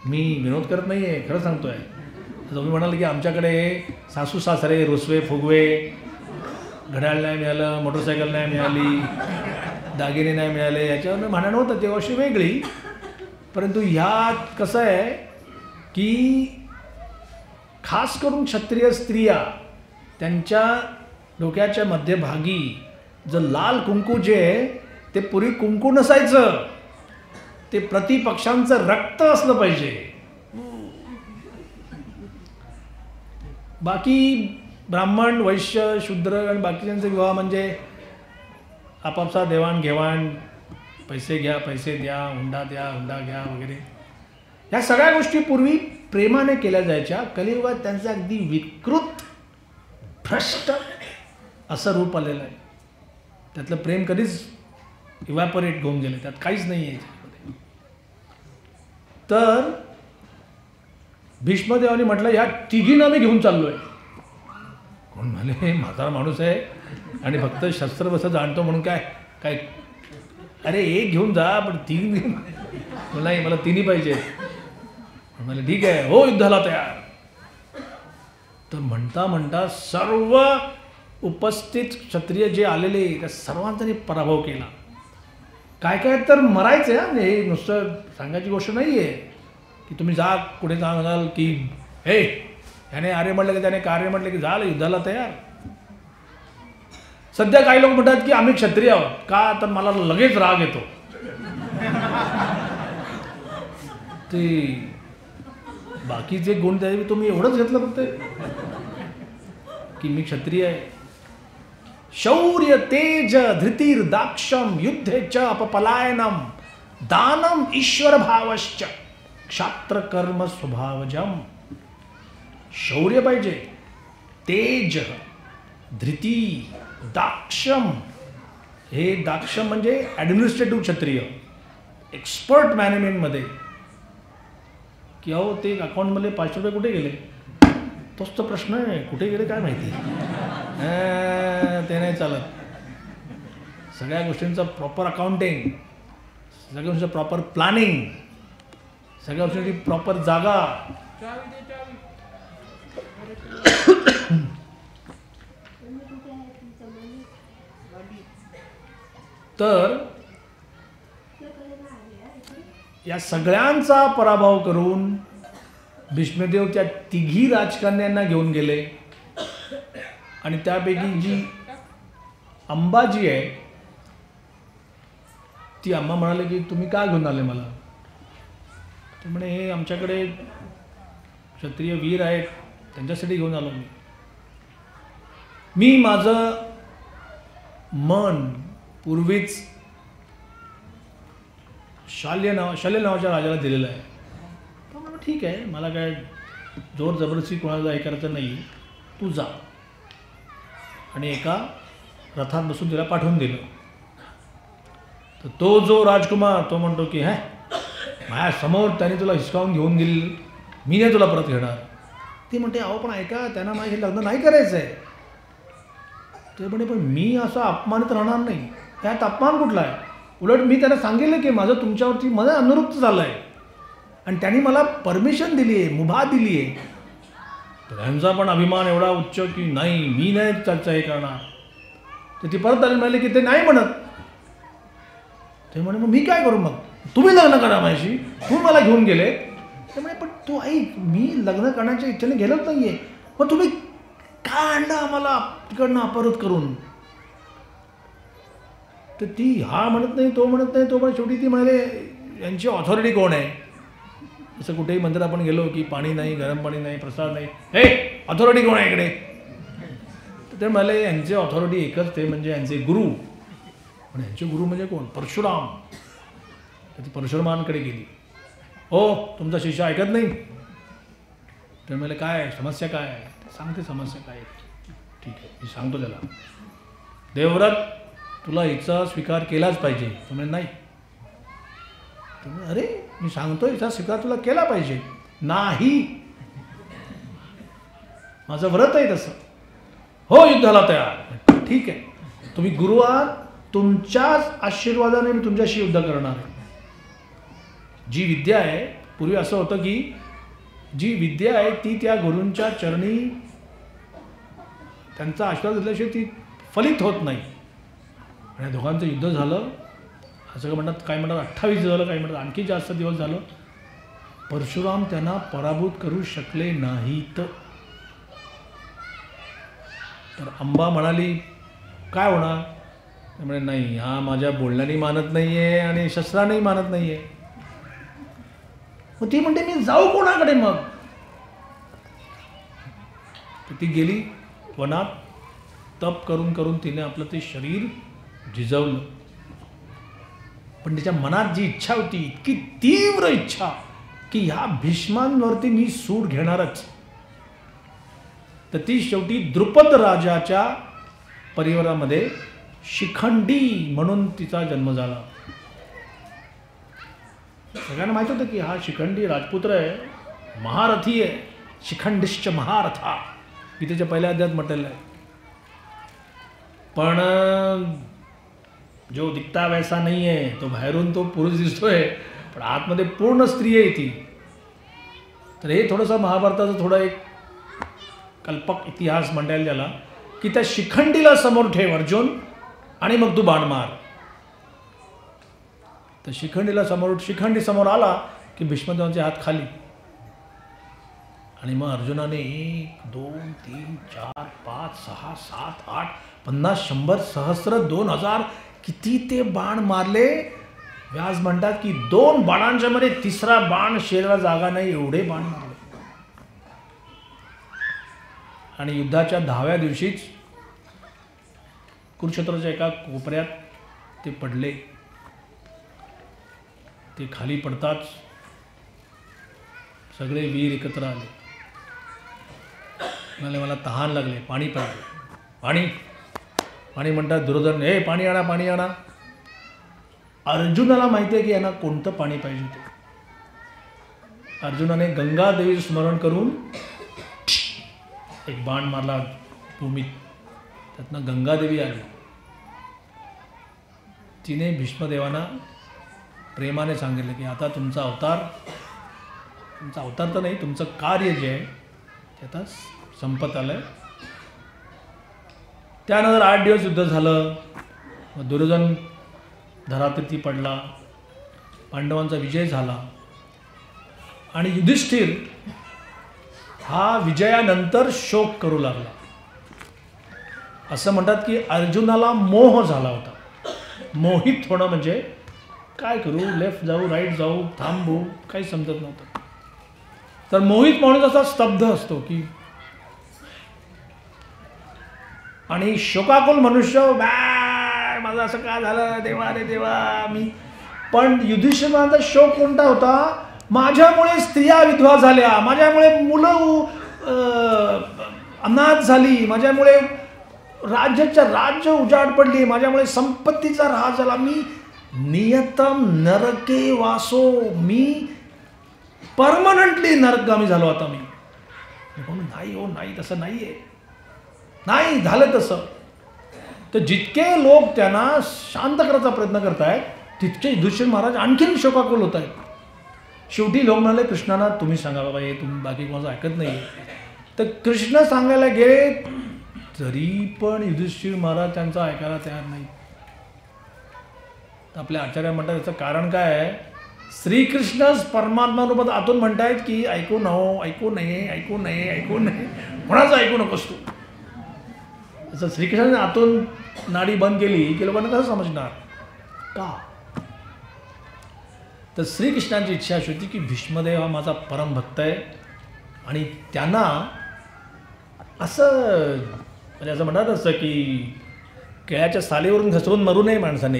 मी विनोद करत नाही आहे, खरं सांगतो आहे. तुम्ही म्हणाल की आमच्याकडे सासू सासरे रुसवे फुगवे, घड्याळ नाही मिळालं, मोटरसायकल नाही मिळाली, दागिने नाही मिळाले, याच्यावरनं भांडण होतं, ते गोष्टी वेगळी. परंतु ह्यात कसं आहे की खास करून क्षत्रिय स्त्रिया त्यांच्या डोक्याच्या मध्यभागी जर लाल कुंकू जे आहे ते पूर्वी कुंकू नसायचं, ते प्रतिपक्षांचं रक्त असलं पाहिजे. बाकी ब्राह्मण, वैश्य, शूद्र आणि बाकीच्यांचे विवाह म्हणजे आपापसात देवाणघेवाण, पैसे घ्या, पैसे द्या, हुंडा द्या, हुंडा घ्या वगैरे, ह्या सगळ्या गोष्टी पूर्वी प्रेमाने केल्या जायच्या. कलियुगात त्यांचं अगदी विकृत, भ्रष्ट असं रूप आलेलं आहे. त्यातलं प्रेम कधीच इव्हॅपोरेट होऊन गेलं, त्यात काहीच नाही आहे याच्यामध्ये. तर भीष्मदेवानी म्हटलं ह्या तिघींना मी घेऊन चाललोय. कोण म्हणाले म्हातारा माणूस आहे आणि फक्त शस्त्र बस जाणतो म्हणून काय काय, अरे एक घेऊन जा पण तीन नाही, मला तिन्ही पाहिजे. म्हणाले ठीक आहे, हो युद्धाला तयार. तर म्हणता म्हणता सर्व उपस्थित क्षत्रिय जे आलेले त्या सर्वांचा पराभव केला. काय काय तर मरायचं आहे, हे नुसतं सांगायची गोष्ट नाही आहे की तुम्ही जा कुठे सांगाल की हे ह्याने आर्य म्हटलं की त्याने कार्य म्हटलं की झालं युद्धाला तयार. सध्या काही लोक म्हणतात की आम्ही क्षत्रिय आहोत का, तर मला लगेच राग येतो. ते बाकीचे गुण त्याचे तुम्ही एवढंच घेतलं फक्त की मी क्षत्रिय आहे. शौर्य तेज धृतीर दाक्षम युद्धे च अपपलायनम दानम ईश्वर भावश्च क्षात्र कर्म स्वभावजम. शौर्य पाहिजे, तेज, धृती, दाक्षम. हे दाक्षम म्हणजे ॲडमिनिस्ट्रेटिव्ह क्षत्रिय, एक्सपर्ट मॅनेजमेंटमध्ये. की अहो ते अकाउंटमध्ये 500 रुपये कुठे गेले, तोच तर प्रश्न आहे, कुठे गेले काय माहिती. ते नाही चालत. सगळ्या गोष्टींचं प्रॉपर अकाउंटिंग, सगळ्या गोष्टींचं प्रॉपर प्लॅनिंग, सगळ्या गोष्टींची प्रॉपर जागा. तर या सगळ्यांचा पराभव करून भीष्मदेव त्या तिघी राजकन्यांना घेऊन गेले. आणि त्यापैकी जी अंबाजी आहे ती अम्मा म्हणाले की तुम्ही का घेऊन आले मला. ते म्हणे हे आमच्याकडे क्षत्रिय वीर आहेत त्यांच्यासाठी घेऊन आलो मी माझं मन पूर्वीच शल्य नावाच्या राजाला दिलेलं आहे. तर म्हणून ठीक आहे, मला काय जोर जबरदस्ती कोणाला हे करायचं नाही, तू जा. आणि एका रथात बसून तिला पाठवून दिलं. तर तो जो राजकुमार तो म्हणतो की माझ्यासमोर त्याने तुला हिसकावून घेऊन गेली, मी नाही तुला परत घेणार. ती म्हणते अहो पण ऐका, त्यांना माझे हे लग्न नाही करायचं आहे. ते म्हणे पण मी असा अपमानित राहणार नाही. त्यात अपमान कुठला आहे, उलट मी त्यांना सांगितलं की माझं तुमच्यावरती मला अनुरुक्त झालं आहे आणि त्यांनी मला परमिशन दिली आहे, मुभा दिली आहे. तर त्यांचा पण अभिमान एवढा उच्च की नाही मी नाही त्याचं हे करणार. तर ती परत आली म्हणाली की ते नाही म्हणत. ते म्हणे मग मी काय करू, मग तुम्ही लग्न करा माझ्याशी, तुम्ही मला घेऊन गेले. ते म्हणे पण तू ऐक, मी लग्न करण्याच्या इच्छेने गेलोच नाही आहे, मग तुम्ही का आणलं आम्हाला तिकडनं अपहृत करून. तर ती हा म्हणत नाही, तो म्हणत नाही, तो पण शेवटी ती म्हणाले यांची ऑथॉरिटी कोण आहे. जसं कुठेही मंदिरात आपण गेलो की पाणी नाही, गरम पाणी नाही, प्रसाद नाही, हे ऑथॉरिटी कोण आहे इकडे. तर ते म्हणाले यांचे ऑथॉरिटी एकच, ते म्हणजे यांचे गुरु. पण यांचे गुरु म्हणजे कोण, परशुराम. तर ती परशुरामांकडे गेली. हो तुमचा शिष्य ऐकत नाही. तर म्हणाले काय समस्या काय आहे, सांगते समस्या काय. ठीक आहे मी सांगतो त्याला. देवव्रत तुला हिचा स्वीकार केलाच पाहिजे. तुम्ही नाही. तुम्ही अरे मी सांगतो हिचा स्वीकार तुला केला पाहिजे. नाही माझं व्रत आहे तसं. हो युद्धाला तयार. ठीक आहे तुम्ही गुरु आहात, तुमच्याच आशीर्वादाने मी तुमच्याशी युद्ध करणार आहे. जी विद्या आहे, पूर्वी असं होतं की जी विद्या आहे ती त्या गुरूंच्या चरणी त्यांचा आशीर्वाद घेतल्याशिवाय ती फलित होत नाही. आणि दोघांचं युद्ध झालं. असं म्हणतात, काय म्हणतात 28 झालं, काही म्हणतात आणखी जास्त दिवस झालं. परशुराम त्यांना पराभूत करू शकले नाहीत. तर अंबा म्हणाली काय होणार. त्यामुळे नाही हा माझ्या बोलण्याने मानत नाही आहे आणि शस्त्रानेही मानत नाही आहे. मग ती म्हणते मी जाऊ कोणाकडे मग. तर ती गेली वनात. तप करून करून तिने आपलं ते शरीर झिजवलं. पण तिच्या मनात जी इच्छा होती, इतकी तीव्र इच्छा की ह्या भीष्मांवरती मी सूड घेणारच. तर ती शेवटी द्रुपद राजाच्या परिवारामध्ये शिखंडी म्हणून तिचा जन्म झाला. सगळ्यांना माहित होतं की हा शिखंडी राजपुत्र आहे, महारथी आहे. शिखंडिश्च महारथा गीतेच्या पहिल्या अध्यायात म्हटलेलं आहे. पण जो दिखता वैसा नाही आहे, तो बाहेरून तो पुरुष दिसतोय पण आतमध्ये पूर्ण स्त्री आहे ती. तर हे थोडंसं महाभारताचं थोडं एक कल्पक इतिहास म्हणता येईल त्याला, की त्या शिखंडीला समोर ठेव अर्जुन आणि मग तू बाण मार. तर शिखंडी समोर आला की भीष्मदेवांचे हात खाली आणि मग अर्जुनाने 1 2 3 4 5 6 7 8 50 100 सहस्र 2000 किती ते बाण मारले. व्यास म्हणतात की 2 बाणांच्या मध्ये तिसरा बाण शरीराला जागा नाही एवढे बाण मारले. आणि युद्धाच्या 10व्या दिवशीच कुरुक्षेत्राच्या एका कोपऱ्यात ते पडले. ते खाली पडताच सगळे वीर एकत्र आले. म्हणाले मला तहान लागले, पाणी पाहिजे. पाणी पाणी म्हणतात दुर्योधन, हे पाणी आणा पाणी आणा. अर्जुनाला माहिती आहे की यांना कोणतं पाणी पाहिजे ते. अर्जुनाने गंगा देवीचं स्मरण करून एक बाण मारला भूमीत, त्यातनं गंगादेवी आली. तिने भीष्मदेवांना प्रेमाने सांगितलं की आता तुमचा अवतार तर नाही, तुमचं कार्य जे आहे ते आता संपत आलं. त्यानंतर 8 दिवस युद्ध झालं. मग दुर्योधन धरातीर्थी पडला, पांडवांचा विजय झाला. आणि युधिष्ठिर हा विजयानंतर शोक करू लागला. असं म्हणतात की अर्जुनाला मोह झाला होता. मोहित होणं म्हणजे काय करू, लेफ्ट जाऊ राईट जाऊ थांबू काही समजत नव्हतं. तर मोहित माणूस असा स्तब्ध असतो की, आणि शोकाकुल मनुष्य माझं असं का झालं देवा रे देवा मी. पण युधिष्ठिराचा शोक कोणता होता, माझ्यामुळे स्त्रिया विधवा झाल्या, माझ्यामुळे मुलं अनाथ झाली, माझ्यामुळे राज्य उजाड पडली, माझ्यामुळे संपत्तीचा ऱ्हास झाला, मी नियतम नरके वासो, मी परमनंटली नरकगामी झालो आता मी. नाही हो नाही, तसं नाही आहे, नाही झालं तसं. तर जितके लोक त्यांना शांत करायचा प्रयत्न करतायत तितके युधिष्ठिर महाराज आणखीन शोकाकुल होत आहेत. शेवटी लोक म्हणाले कृष्णाला तुम्ही सांगा बाबा, हे तुम्ही बाकी कोणाचं ऐकत नाही. तर कृष्ण सांगायला गेले तरी पण युधिष्ठिर महाराज त्यांचा ऐकायला तयार नाही. आपल्या आचार्य म्हणतात त्याचं कारण काय आहे, श्रीकृष्णच परमात्मा रूपात आतून म्हणतायत की ऐकू नको, ऐकू नये, ऐकू नये, ऐकू नये, कोणाचं ऐकू नकोस तू. असं श्रीकृष्णाने आतून नाडी बंद केली की लोकांना कसं समजणार का. तर श्रीकृष्णांची इच्छा अशी होती की भीष्मदेव हा माझा परम भक्त आहे आणि त्यांना असं म्हणजे असं म्हणतात असं की केळ्याच्या सालीवरून घसरून मरू नये माणसाने,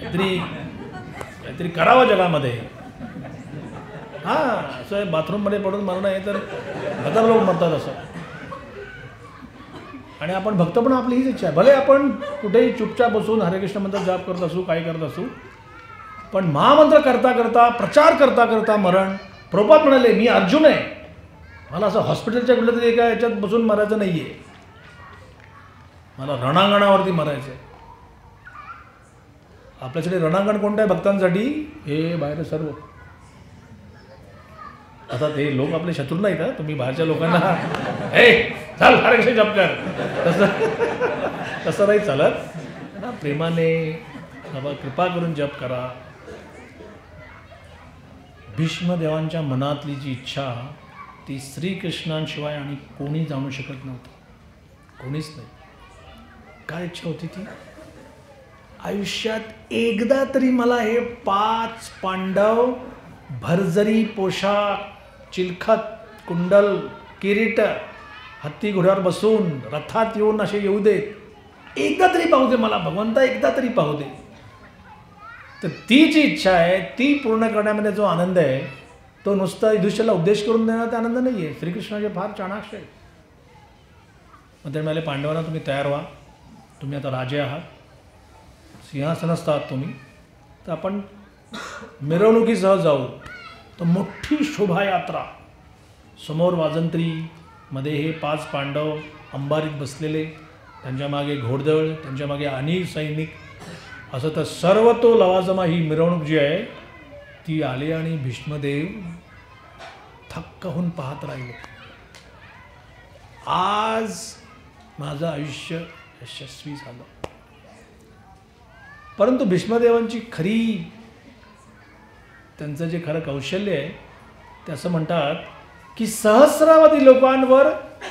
काहीतरी करावं जगामध्ये. हां असं बाथरूममध्ये पडून मरू नये, तर 1000 लोक मरतात असं. आणि आपण भक्त पण आपली हीच इच्छा आहे. भले आपण कुठेही चुपचाप बसून हरे कृष्ण मंत्र जाप करत असू, काय करत असू, पण महामंत्र करता करता प्रचार करता करता मरण. प्रभुपाद म्हणाले मी अर्जुन आहे, मला असं हॉस्पिटलच्या कुठल्या तरी एका याच्यात बसून मरायचं नाही आहे, मला रणांगणावरती मरायचं आहे. आपल्यासाठी रणांगण कोणतं आहे भक्तांसाठी, हे बाहेर सर्व. आता ते लोक आपले शत्रू नाहीत, तुम्ही बाहेरच्या लोकांना हे चाल हरे कृष्ण जप कर तसं नाही चालत ना. प्रेमाने बाबा कृपा करून जप करा. भीष्मदेवांच्या मनातली जी इच्छा ती श्रीकृष्णांशिवाय आणि कोणी जाणू शकत नव्हतं, कोणीच नाही. काय इच्छा होती ती, आयुष्यात एकदा तरी मला हे 5 पांडव भरजरी पोशाख, चिलखत, कुंडल, किरीट, हत्ती घोड्यावर बसून रथात येऊन असे येऊ देत, एकदा तरी पाहू दे मला भगवंता, एकदा तरी पाहू दे. तर ती जी इच्छा आहे ती पूर्ण करण्यामध्ये जो आनंद आहे तो नुसता युधिष्ठिराला उपदेश करून देण्याचा आनंद नाही आहे. श्रीकृष्णाचे फार चाणाक्ष आहे. मग ते म्हणाले पांडवांना तुम्ही तयार व्हा, तुम्ही आता राजे आहात, सिंहासनस्थ आहात तुम्ही, तर आपण मिरवणुकीसह जाऊ. तर मोठी शोभायात्रा, समोर वाजंत्री, मध्ये हे 5 पांडव अंबारीत बसलेले, त्यांच्या मागे घोडदळ, त्यांच्या मागे अनेक सैनिक, असं तर सर्व तो लवाजमा ही मिरवणूक जी आहे ती आली. आणि भीष्मदेव थक्क होऊन पाहत राहिले. आज माझं आयुष्य यशस्वी झालं. परंतु भीष्मदेवांची खरी, त्यांचं जे खरं कौशल्य आहे ते असं म्हणतात की सहस्रावधी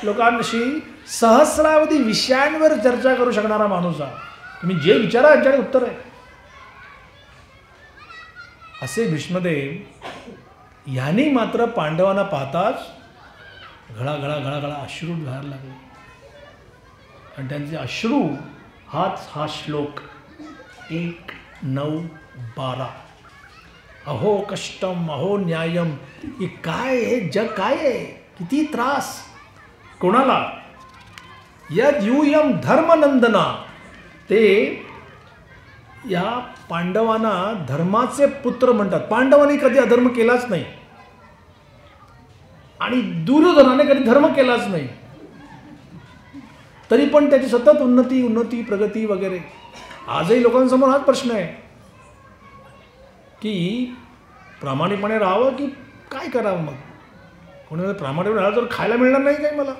लोकांशी सहस्रावधी विषयांवर चर्चा करू शकणारा माणूस हा. तुम्ही जे विचारा यांच्याकडे उत्तर आहे. असे भीष्मदेव यांनी मात्र पांडवांना पाहताच घळा अश्रू व्हायला लागले. आणि त्यांचे अश्रू हा श्लोक 1:9-12. अहो कष्टम अहो न्यायम. हे काय आहे, जग काय आहे, किती त्रास कोणाला. यद यूयम धर्मनंदना. ते या पांडवांना धर्माचे पुत्र म्हणतात. पांडवांनी कधी अधर्म केलाच नाही आणि दुर्योधनाने कधी धर्म केलाच नाही, तरी पण त्याची सतत उन्नती प्रगती वगैरे. आजही लोकांसमोर हाच प्रश्न आहे की प्रामाणिकपणे राहावं की काय करावं. मग कोणी प्रामाणिकपणे राहावं तर खायला मिळणार नाही काय मला.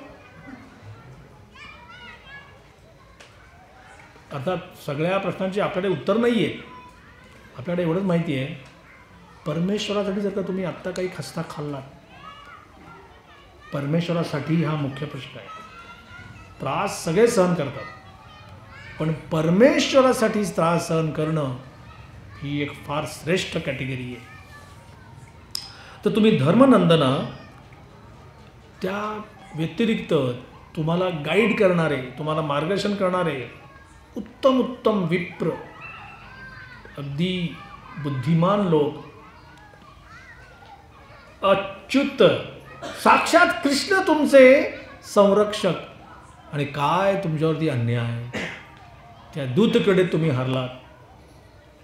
अर्थात सगळ्या प्रश्नांची आपल्याकडे उत्तर नाही आहे. आपल्याकडे एवढंच माहिती आहे, परमेश्वरासाठी जर का तुम्ही आत्ता काही खस्ता खाल्लात, परमेश्वरासाठी हा मुख्य प्रश्न आहे. त्रास सगळे सहन करतात, पण परमेश्वरासाठी त्रास सहन करणं ही एक फार श्रेष्ठ कॅटेगरी आहे. तर तुम्ही धर्मनंदना, त्या व्यतिरिक्त तुम्हाला गाईड करणारे, तुम्हाला मार्गदर्शन करणारे उत्तम विप्र, अगदी बुद्धिमान लोक, अच्युत साक्षात कृष्ण तुमचे संरक्षक. आणि काय तुमच्यावरती अन्याय, त्या दूतकडे तुम्ही हरलात.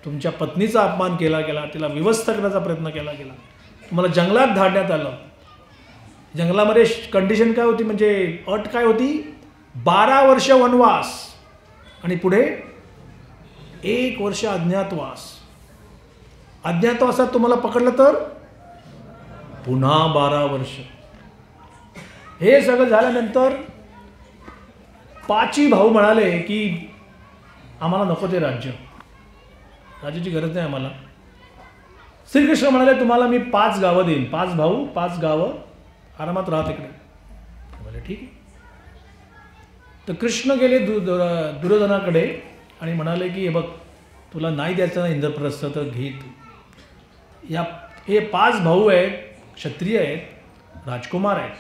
तुमच्या पत्नीचा अपमान केला गेला, तिला विवस्थ करण्याचा प्रयत्न केला गेला, तुम्हाला जंगलात धाडण्यात आलं. जंगलामध्ये कंडिशन काय होती, म्हणजे अट काय होती, 12 वर्ष वनवास आणि पुढे 1 वर्ष अज्ञातवास. अज्ञातवासात तुम्हाला पकडलं तर पुन्हा 12 वर्ष. हे सगळं झाल्यानंतर 5 भाऊ म्हणाले की आम्हाला नको ते राज्य, राज्याची गरज नाही आम्हाला. श्रीकृष्ण म्हणाले तुम्हाला मी 5 गावं देईन, 5 भाऊ 5 गावं, आरामात राहा तिकडे. म्हणाले ठीक आहे. तर कृष्ण गेले दुर्योधनाकडे आणि म्हणाले की हे बघ, तुला नाही द्यायचं ना इंद्रप्रस्थ तर घे तू. हे 5 भाऊ आहेत, क्षत्रिय आहेत, राजकुमार आहेत.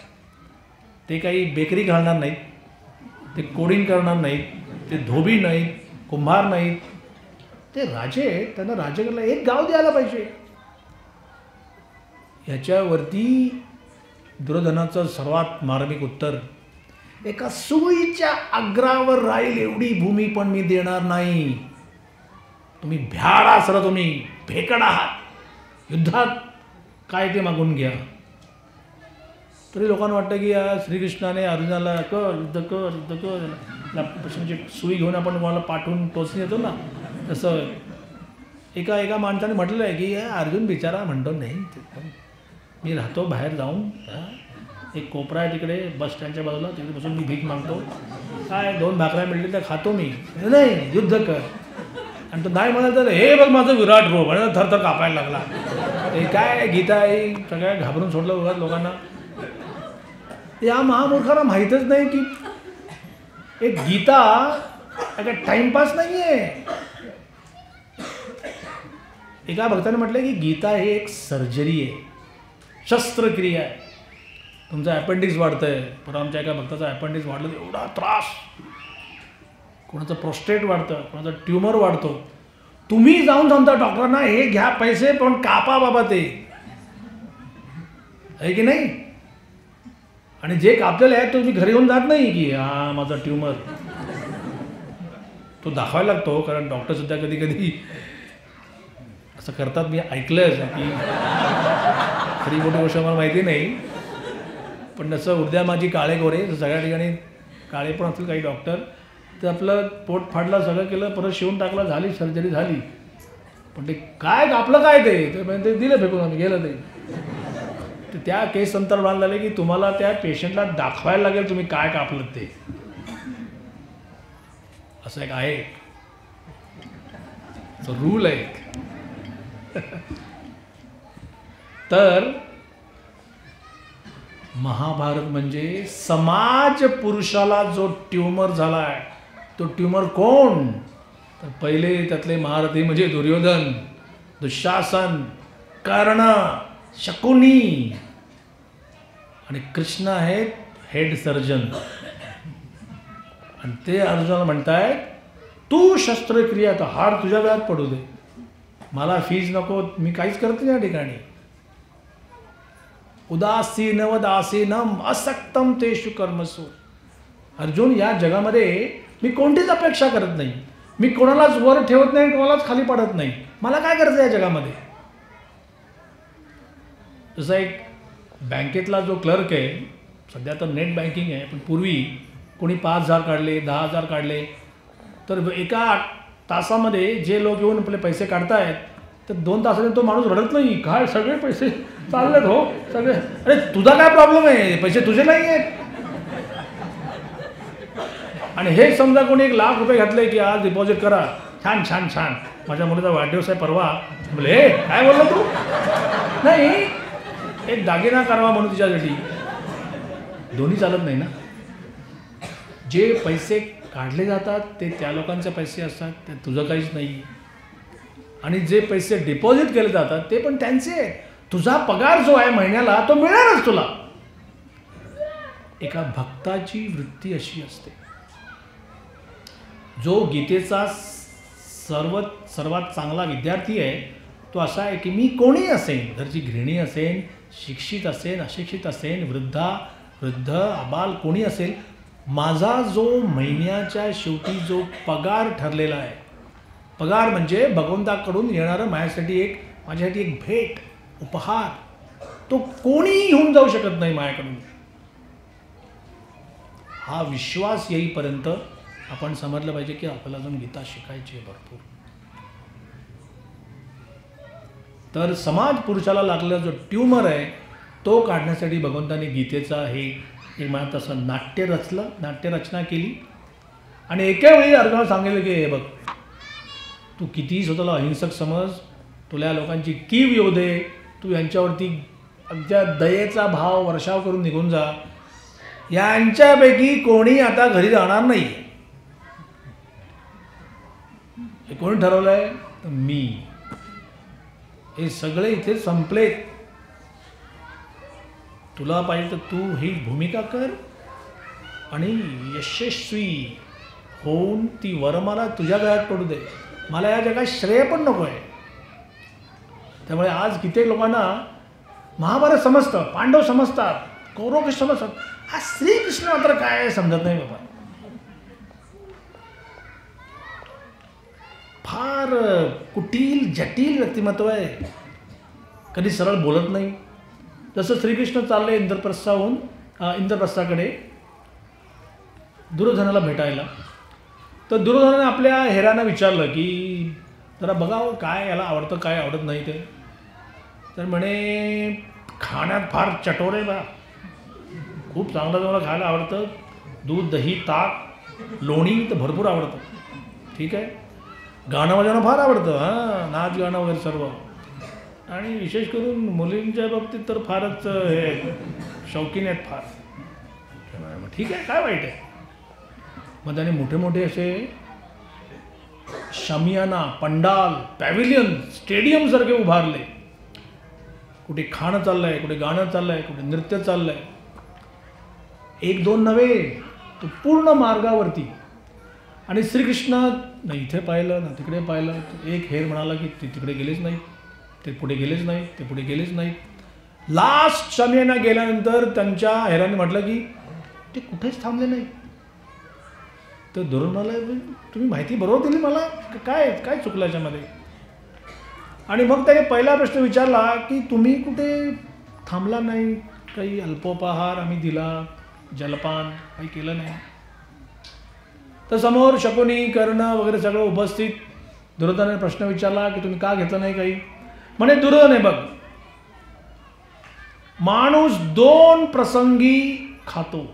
ते काही बेकरी घालणार नाहीत, ते कोडिंग करणार नाहीत, ते धोबी नाहीत, कुंभार नाहीत. ते राजे आहेत, त्यांना राज्याला एक गाव द्यायला पाहिजे. ह्याच्यावरती दुर्योधनाचं सर्वात मार्मिक उत्तर, एका सुईच्या अग्रावर राहील एवढी भूमी पण मी देणार नाही. तुम्ही भ्याड असला, तुम्ही भेकड आहात, युद्धात काय ते मागून घ्या. तरी लोकांना वाटतं की या श्रीकृष्णाने अर्जुनाला युद्ध कर म्हणजे सुई घेऊन आपण कोणाला पाठवून टोचून येतो ना, तसं एका माणसाने म्हटलेलं आहे की अर्जुन बिचारा म्हणतो नाही, मी राहतो बाहेर जाऊन, एक कोपरा आहे तिकडे बस स्टँडच्या बाजूला, तिकडे बसून मी भीक मागतो, काय 2 भाकऱ्या मिळतील त्या खातो मी, नाही युद्ध कर. आणि तो नाही म्हणाल तर हे बघ माझं विराट रूप, आणि थरथर कापायला लागला. हे काय गीता आहे, सगळ्या घाबरून सोडलं बघा लोकांना. या महामूर्खांना माहीतच नाही की एक गीता काय टाइमपास नाही आहे. एका भक्ताने म्हटलं की गीता हे एक सर्जरी आहे, शस्त्रक्रिया आहे. तुमचं अपेंडिक्स वाढतंय, परवा आमच्या एका भक्ताचा अपेंडिक्स वाढलं, एवढा त्रास, कोणाचं प्रोस्टेट वाढतं, कोणाचा ट्युमर वाढतो. तुम्ही जाऊन सांगता डॉक्टरांना हे घ्या पैसे पण कापा बाबा, ते आहे की नाही. आणि जे कापलेलं आहे तुम्ही घरी येऊन जात नाही की हा माझा ट्युमर. तो दाखवायला लागतो, कारण डॉक्टर सुद्धा कधी कधी असं करतात. मी ऐकलं की खरी मोठी गोष्ट मला माहिती नाही, पण जसं उद्या माझी काळे गोरे सगळ्या ठिकाणी काळे पण असतील काही डॉक्टर, तर आपलं पोट फाडलं, सगळं केलं, परत शिवून टाकलं, झाली सर्जरी झाली, पण ते काय आपलं काय ते दिलं फेकून, आम्ही गेलं ते. तर त्या केस नंतर म्हणायला लागले की तुम्हाला त्या पेशंटला दाखवायला लागेल तुम्ही काय कापलं ते. असं एक आहे, रूल आहे. तर महाभारत म्हणजे समाज पुरुषाला जो ट्यूमर झालाय, तो ट्यूमर कोण? तर पहिले त्यातले महारथी म्हणजे दुर्योधन, दुःशासन, कर्ण, शकुनी, आणि कृष्ण आहेत हेड सर्जन. आणि ते अर्जुनाला म्हणतायत तू शस्त्रक्रिया, तर हाड तुझ्या गळ्यात पडू दे, मला फीज नको, मी काहीच करत नाही या ठिकाणी. उदासीनवदासीनम असक्तम तेषु कर्मसु. अर्जुन, या जगामध्ये मी कोणतीच अपेक्षा करत नाही, मी कोणालाच वर ठेवत नाही, कोणालाच खाली पाडत नाही, मला काय करायचं या जगामध्ये. जसं एक बँकेतला जो क्लर्क आहे, सध्या तर नेट बँकिंग आहे, पण पूर्वी कोणी 5,000 काढले, 10,000 काढले, तर एका तासामध्ये जे लोक येऊन आपले पैसे काढतायत, तर 2 तासाने तो माणूस रडत नाही, काय सगळे पैसे चाललेत हो सगळे. अरे तुझा काय प्रॉब्लेम आहे, पैसे तुझे नाही आहेत. आणि हे समजा कोणी 1,00,000 रुपये घातले की आज डिपॉझिट करा, छान छान छान, माझ्या मुलीचा वाढदिवस आहे परवा, बोले हे काय बोलला तू, नाही एक दागिना करावा म्हणून तिच्यासाठी. दोन्ही चालत नाही ना. जे पैसे काढले जातात ते त्या लोकांचे पैसे असतात, ते तुझं काहीच नाही. आणि जे पैसे डिपॉझिट केले जातात ते पण त्यांचे. तुझा पगार जो आहे महिन्याला तो मिळणारच तुला. एका भक्ताची वृत्ती अशी असते. जो गीतेचा सर्वात चांगला विद्यार्थी आहे तो असा आहे की मी कोणी असेन, घरची गृहिणी असेन, शिक्षित असेन, अशिक्षित असेन, वृद्ध आबाल कोणी असेल, माझा जो महिन्याच्या शेवटी जो पगार ठरलेला आहे, पगार म्हणजे भगवंताकडून येणारं माझ्यासाठी एक भेट, उपहार, तो कोणीही घेऊन जाऊ शकत नाही माझ्याकडून. हा विश्वास येईपर्यंत आपण समजलं पाहिजे की आपल्याला अजून गीता शिकायची आहे भरपूर. तर समाज पुरुषाला लागलेला जो ट्यूमर आहे तो काढण्यासाठी भगवंताने गीतेचा हे एक म्हणत असं नाट्यरचना केली. आणि एका वेळी अर्जुनाला सांगितलं की हे बघ, तू कितीही स्वतःला अहिंसक समज, तुला या लोकांची कीव येऊ दे, तू यांच्यावरती अगदी दयेचा भाव वर्षाव करून निघून जा, यांच्यापैकी कोणी आता घरी जाणार नाही. हे कोणी ठरवलं आहे? तर मी. हे सगळे इथे संपले. तुला पाहिजे तर तू ही भूमिका कर आणि यशस्वी होऊन ती वरमाला तुझ्या गळ्यात पडू दे. मला या जगात श्रेय पण नको आहे. त्यामुळे आज कित्येक लोकांना महाभारत समजतं, पांडव समजतात, कौरव कृष्ण समजतात, हा श्रीकृष्ण मात्र काय समजत नाही बाबा. फार कुटील जटिल व्यक्तिमत्व आहे, कधी सरळ बोलत नाही. जसं श्रीकृष्ण चालले इंद्रप्रस्थाकडे दुर्योधनाला भेटायला, तर दुर्योधनाने आपल्या हेरांना विचारलं की जरा बघावं काय याला आवडतं काय आवडत नाही ते. तर म्हणे खाण्यात फार चटोर आहे बा, खूप चांगलं चांगलं खायला आवडतं, दूध दही ताक लोणी तर भरपूर आवडतं. ठीक आहे, गाणं वाजवणं फार आवडतं, हां नाच गाणं वगैरे सर्व, आणि विशेष करून मुलींच्या बाबतीत तर फारच हे शौकीन आहेत फार. ठीक आहे, काय वाईट आहे. मग त्याने मोठे मोठे असे शमियाना, पंडाल, पॅव्हिलियन, स्टेडियमसारखे उभारले. कुठे खाणं चाललं आहे, कुठे गाणं चाललं आहे, कुठे नृत्य चाललं आहे. 1-2 नव्हे, तो पूर्ण मार्गावरती. आणि श्रीकृष्ण ना इथे पाहिलं ना तिकडे पाहिलं, एक हेर म्हणाला की ते तिकडे गेलेच नाही, ते पुढे गेलेच नाही, ते पुढे गेलेच नाही. लास्ट शमियाना गेल्यानंतर त्यांच्या हेरांनी म्हटलं की ते कुठेच थांबले नाही. तर दुर्योधनाला तुम्ही माहिती बरोबर दिली मला, काय काय चुकलं याच्यामध्ये. आणि मग त्याने पहिला प्रश्न विचारला की तुम्ही कुठे थांबला नाही, काही अल्पोपहार आम्ही दिला, जलपान काही केलं नाही. तर समोर शकुनी कर्ण वगैरे सगळं उपस्थित. दुर्योधनाने प्रश्न विचारला की तुम्ही का घेतलं नाही काही. म्हणे दुर्योधन बघ, माणूस 2 प्रसंगी खातो,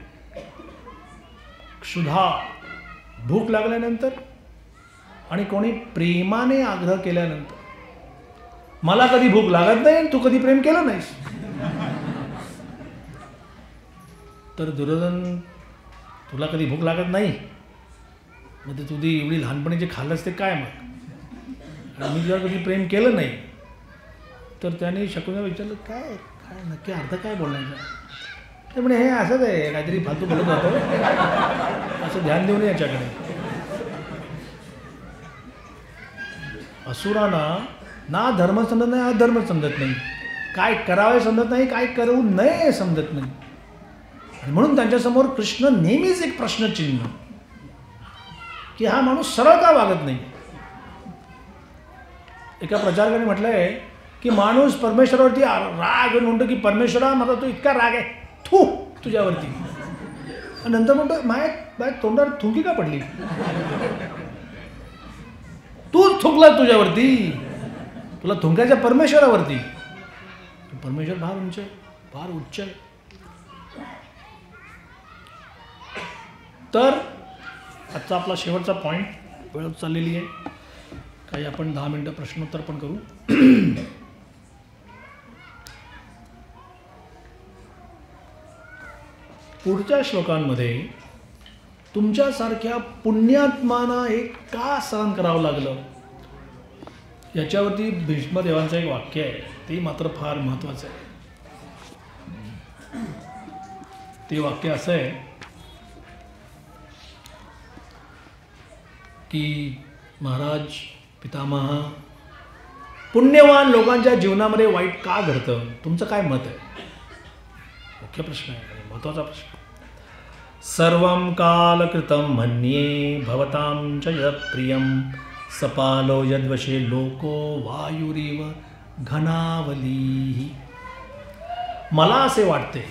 क्षुधा भूक लागल्यानंतर आणि कोणी प्रेमाने आग्रह केल्यानंतर. मला कधी भूक लागत नाही, तू कधी प्रेम केलं नाहीस. तर दुर्योधन, तुला कधी भूक लागत नाही, मग ते तुझी एवढी लहानपणी जे खाल्लंस ते काय मग, आणि मी तुला कधी प्रेम केलं नाही. तर त्याने शकुनीला विचारलं काय काय नक्की अर्थ काय बोलण्याचा. ते म्हणे हे असंच आहे, काहीतरी फालतू बोलत जातो, असं ध्यान देऊ नये याच्याकडे. असुरांना ना धर्म समजत नाही, अधर्म समजत नाही, काय करावे समजत नाही, काय करू नये समजत नाही. आणि म्हणून त्यांच्यासमोर कृष्ण नेहमीच एक प्रश्नचिन्ह की हा माणूस सरळ का वागत नाही. एका प्रचारकाने म्हटलंय की माणूस परमेश्वरावरती राग म्हणतो की परमेश्वरा माझा तो इतका राग आहे थू तुझ्यावरती, आणि नंतर म्हणतो माझ्या तोंडावर थुंकी का पडली, तूच थुंकला तुझ्यावरती, तुला थुंकायच्या परमेश्वरावरती. परमेश्वर फार उंच आहे, फार उच्च आहे. तर आजचा आपला शेवटचा पॉईंट, वेळ चाललेली आहे, काही आपण 10 मिनिटं प्रश्नोत्तर पण करू. पुढच्या श्लोकांमध्ये तुमच्यासारख्या पुण्यात्माना हे का सहन करावं लागलं याच्यावरती भीष्मदेवांचं एक वाक्य आहे, ते मात्र फार महत्त्वाचं आहे. ते वाक्य असं आहे की महाराज पितामहा, पुण्यवान लोकांच्या जीवनामध्ये वाईट का घडतं, तुमचं काय मत आहे. मुख्य प्रश्न आहे, महत्त्वाचा प्रश्न. सर्वं कालकृतं मन्ये भवतां च यत्प्रियं सपालो यद्वशे लोको वायुरिव घनावली. मला असे वाटते,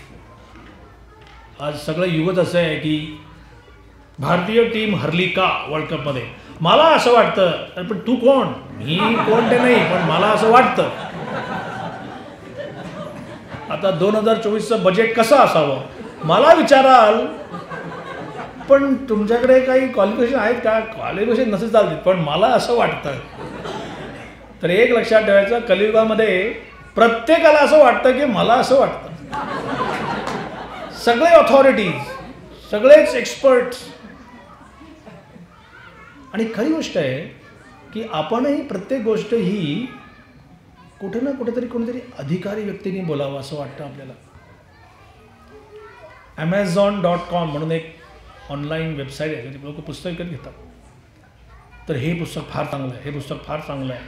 आज सगळं युगच असं आहे की भारतीय टीम हरली का वर्ल्ड कपमध्ये. मला असं वाटतं, पण तू कोण, मी कोण ते नाही, पण मला असं वाटतं. आता 2024चं बजेट कसं असावं मला विचाराल, पण तुमच्याकडे काही क्वालिफिकेशन आहेत का, क्वालिफिकेशन नसेल चालतील, पण मला असं वाटतं. तर एक लक्षात ठेवायचं, कलियुगामध्ये प्रत्येकाला असं वाटतं की मला असं वाटतं. सगळे ऑथॉरिटीज, सगळेच एक्सपर्ट्स. आणि खरी गोष्ट आहे की आपणही प्रत्येक गोष्ट ही कुठे ना कुठेतरी कोणीतरी अधिकारी व्यक्तीने बोलावं असं वाटतं आपल्याला. Amazon.com म्हणून एक ऑनलाईन वेबसाईट आहे, जिथे लोक पुस्तक विकत घेतात. तर हे पुस्तक फार चांगलं आहे, हे पुस्तक फार चांगलं आहे.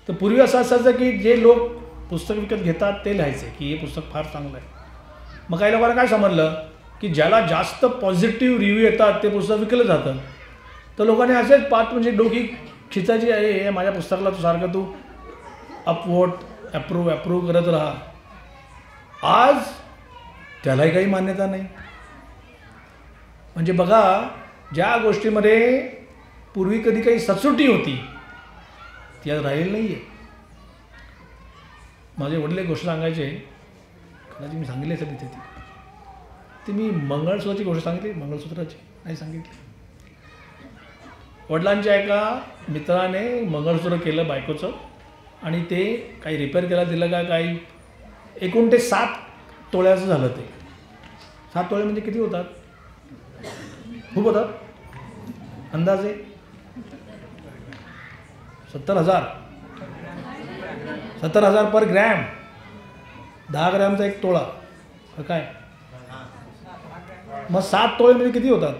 तर पूर्वी असं असायचं की जे लोक पुस्तक विकत घेतात ते लिहायचे की हे पुस्तक फार चांगलं आहे. मग काही लोकांना काय समजलं की ज्याला जास्त पॉझिटिव्ह रिव्ह्यू येतात ते पुस्तक विकलं जातं. तर लोकांनी असेच पाच म्हणजे डोकी खिचायची आहे, हे माझ्या पुस्तकाला तू सारखं तू अपवोट अप्रूव्ह करत राहा. आज त्यालाही काही मान्यता नाही. म्हणजे बघा, ज्या गोष्टीमध्ये पूर्वी कधी काही सचोटी होती ती आज राहिलेली नाही आहे. माझे वडील एक गोष्ट सांगायचे, कदाचित मी सांगितली असेल तिथे ती मी मंगळसूत्राची गोष्ट सांगितली, मंगळसूत्राची नाही सांगितली. वडिलांच्या एका मित्राने मंगळसूत्र केलं बायकोचं आणि ते काही रिपेअर करायला दिलं का काही, एकूण ते 7 तोळ्याचं झालं. ते 7 तोळे म्हणजे किती होतात, खूप होतात, अंदाजे 70,000 पर ग्रॅम. 10 ग्रॅमचा 1 तोळा काय, मग 7 तोळे म्हणजे किती होतात,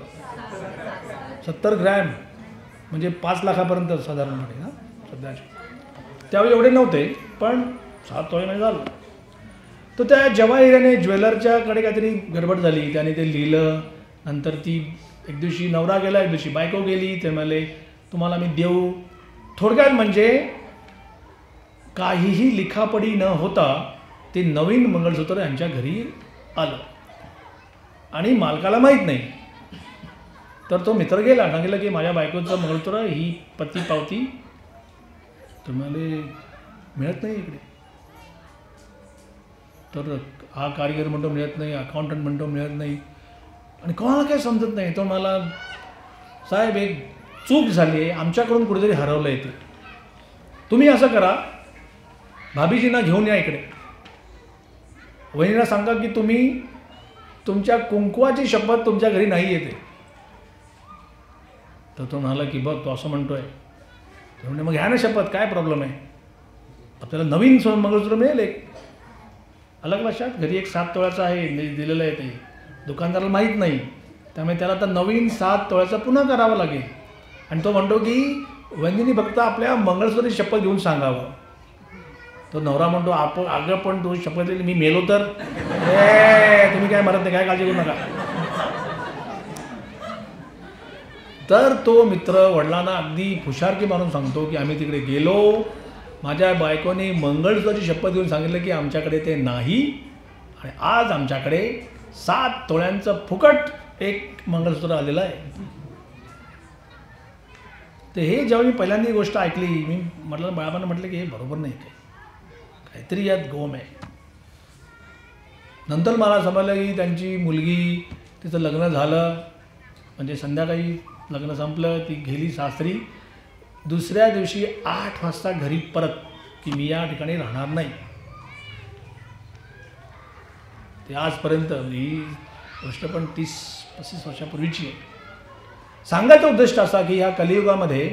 70 ग्रॅम म्हणजे 5 लाखापर्यंत साधारणपणे. हां, सध्याचे त्यावेळी एवढे नव्हते, पण 7 तोळे म्हणजे झालं. तर त्या जवाहिराने ज्वेलरच्याकडे काहीतरी गडबड झाली, त्याने ते लिहिलं. नंतर ती एक दिवशी नवरा गेला, एक दिवशी बायको गेली. ते म्हणाले तुम्हाला मी देऊ. थोडक्यात म्हणजे काहीही लिखापडी न होता ते नवीन मंगळसूत्र यांच्या घरी आलं आणि मालकाला माहीत नाही. तर तो मित्र गेला, सांगितलं की माझ्या बायकोचं मंगळसूत्र ही पती पावती. तर म्हणाले मिळत नाही इकडे. तर हा कारीगर म्हणतो मिळत नाही, अकाउंटंट म्हणतो मिळत नाही आणि कोणाला काही समजत नाही. तो मला साहेब एक चूक झाली आहे, आमच्याकडून कुठेतरी हरवलं आहे ते. तुम्ही असं करा, भाभीजींना घेऊन या इकडे, वहिनीला सांगा की तुम्ही तुमच्या कुंकवाची शपथ तुमच्या घरी नाही येते. तर तो म्हणाला की बघ तो असं म्हणतोय. ते म्हणजे मग घ्या ना शपथ, काय प्रॉब्लेम आहे, आपल्याला नवीन मंगळसूत्र मिळेल एक. अलग लक्षात, घरी एक 7 तोळ्याचं आहे दिलेलं आहे, ते दुकानदाराला माहीत नाही. त्यामुळे त्याला आता नवीन 7 तोळ्याचं पुन्हा करावं लागेल. आणि तो म्हणतो की वहिनीने फक्त आपल्या मंगळसूत्राची शपथ घेऊन सांगावं. तो नवरा म्हणतो अगं पण तू शपथ दिली, मी मेलो तर तुम्ही काय मरत नाही, काय काळजी करू नका. तर तो मित्र वडिलांना अगदी फुशारकी मारून सांगतो की आम्ही तिकडे गेलो, माझ्या बायकोने मंगळसूत्राची शपथ घेऊन सांगितलं की आमच्याकडे ते नाही आणि आज आमच्याकडे 7 तोळ्यांचं फुकट एक मंगळसूत्र आलेलं आहे. तर हे जेव्हा मी पहिल्यांदा ही गोष्ट ऐकली, मी म्हटलं बाळाबांना म्हटलं की हे बरोबर नाही, काहीतरी यात गोम आहे. नंतर मला समजलं की त्यांची मुलगी, तिचं लग्न झालं, म्हणजे संध्याकाळी लग्न संपलं, ती गेली सासरी. दुसऱ्या दिवशी 8 वाजता घरी परत की मी या ठिकाणी राहणार नाही. ते आजपर्यंत ही गोष्ट पण 30-35 वर्षापूर्वीची आहे. सांगायचा उद्देश असा की ह्या कलियुगामध्ये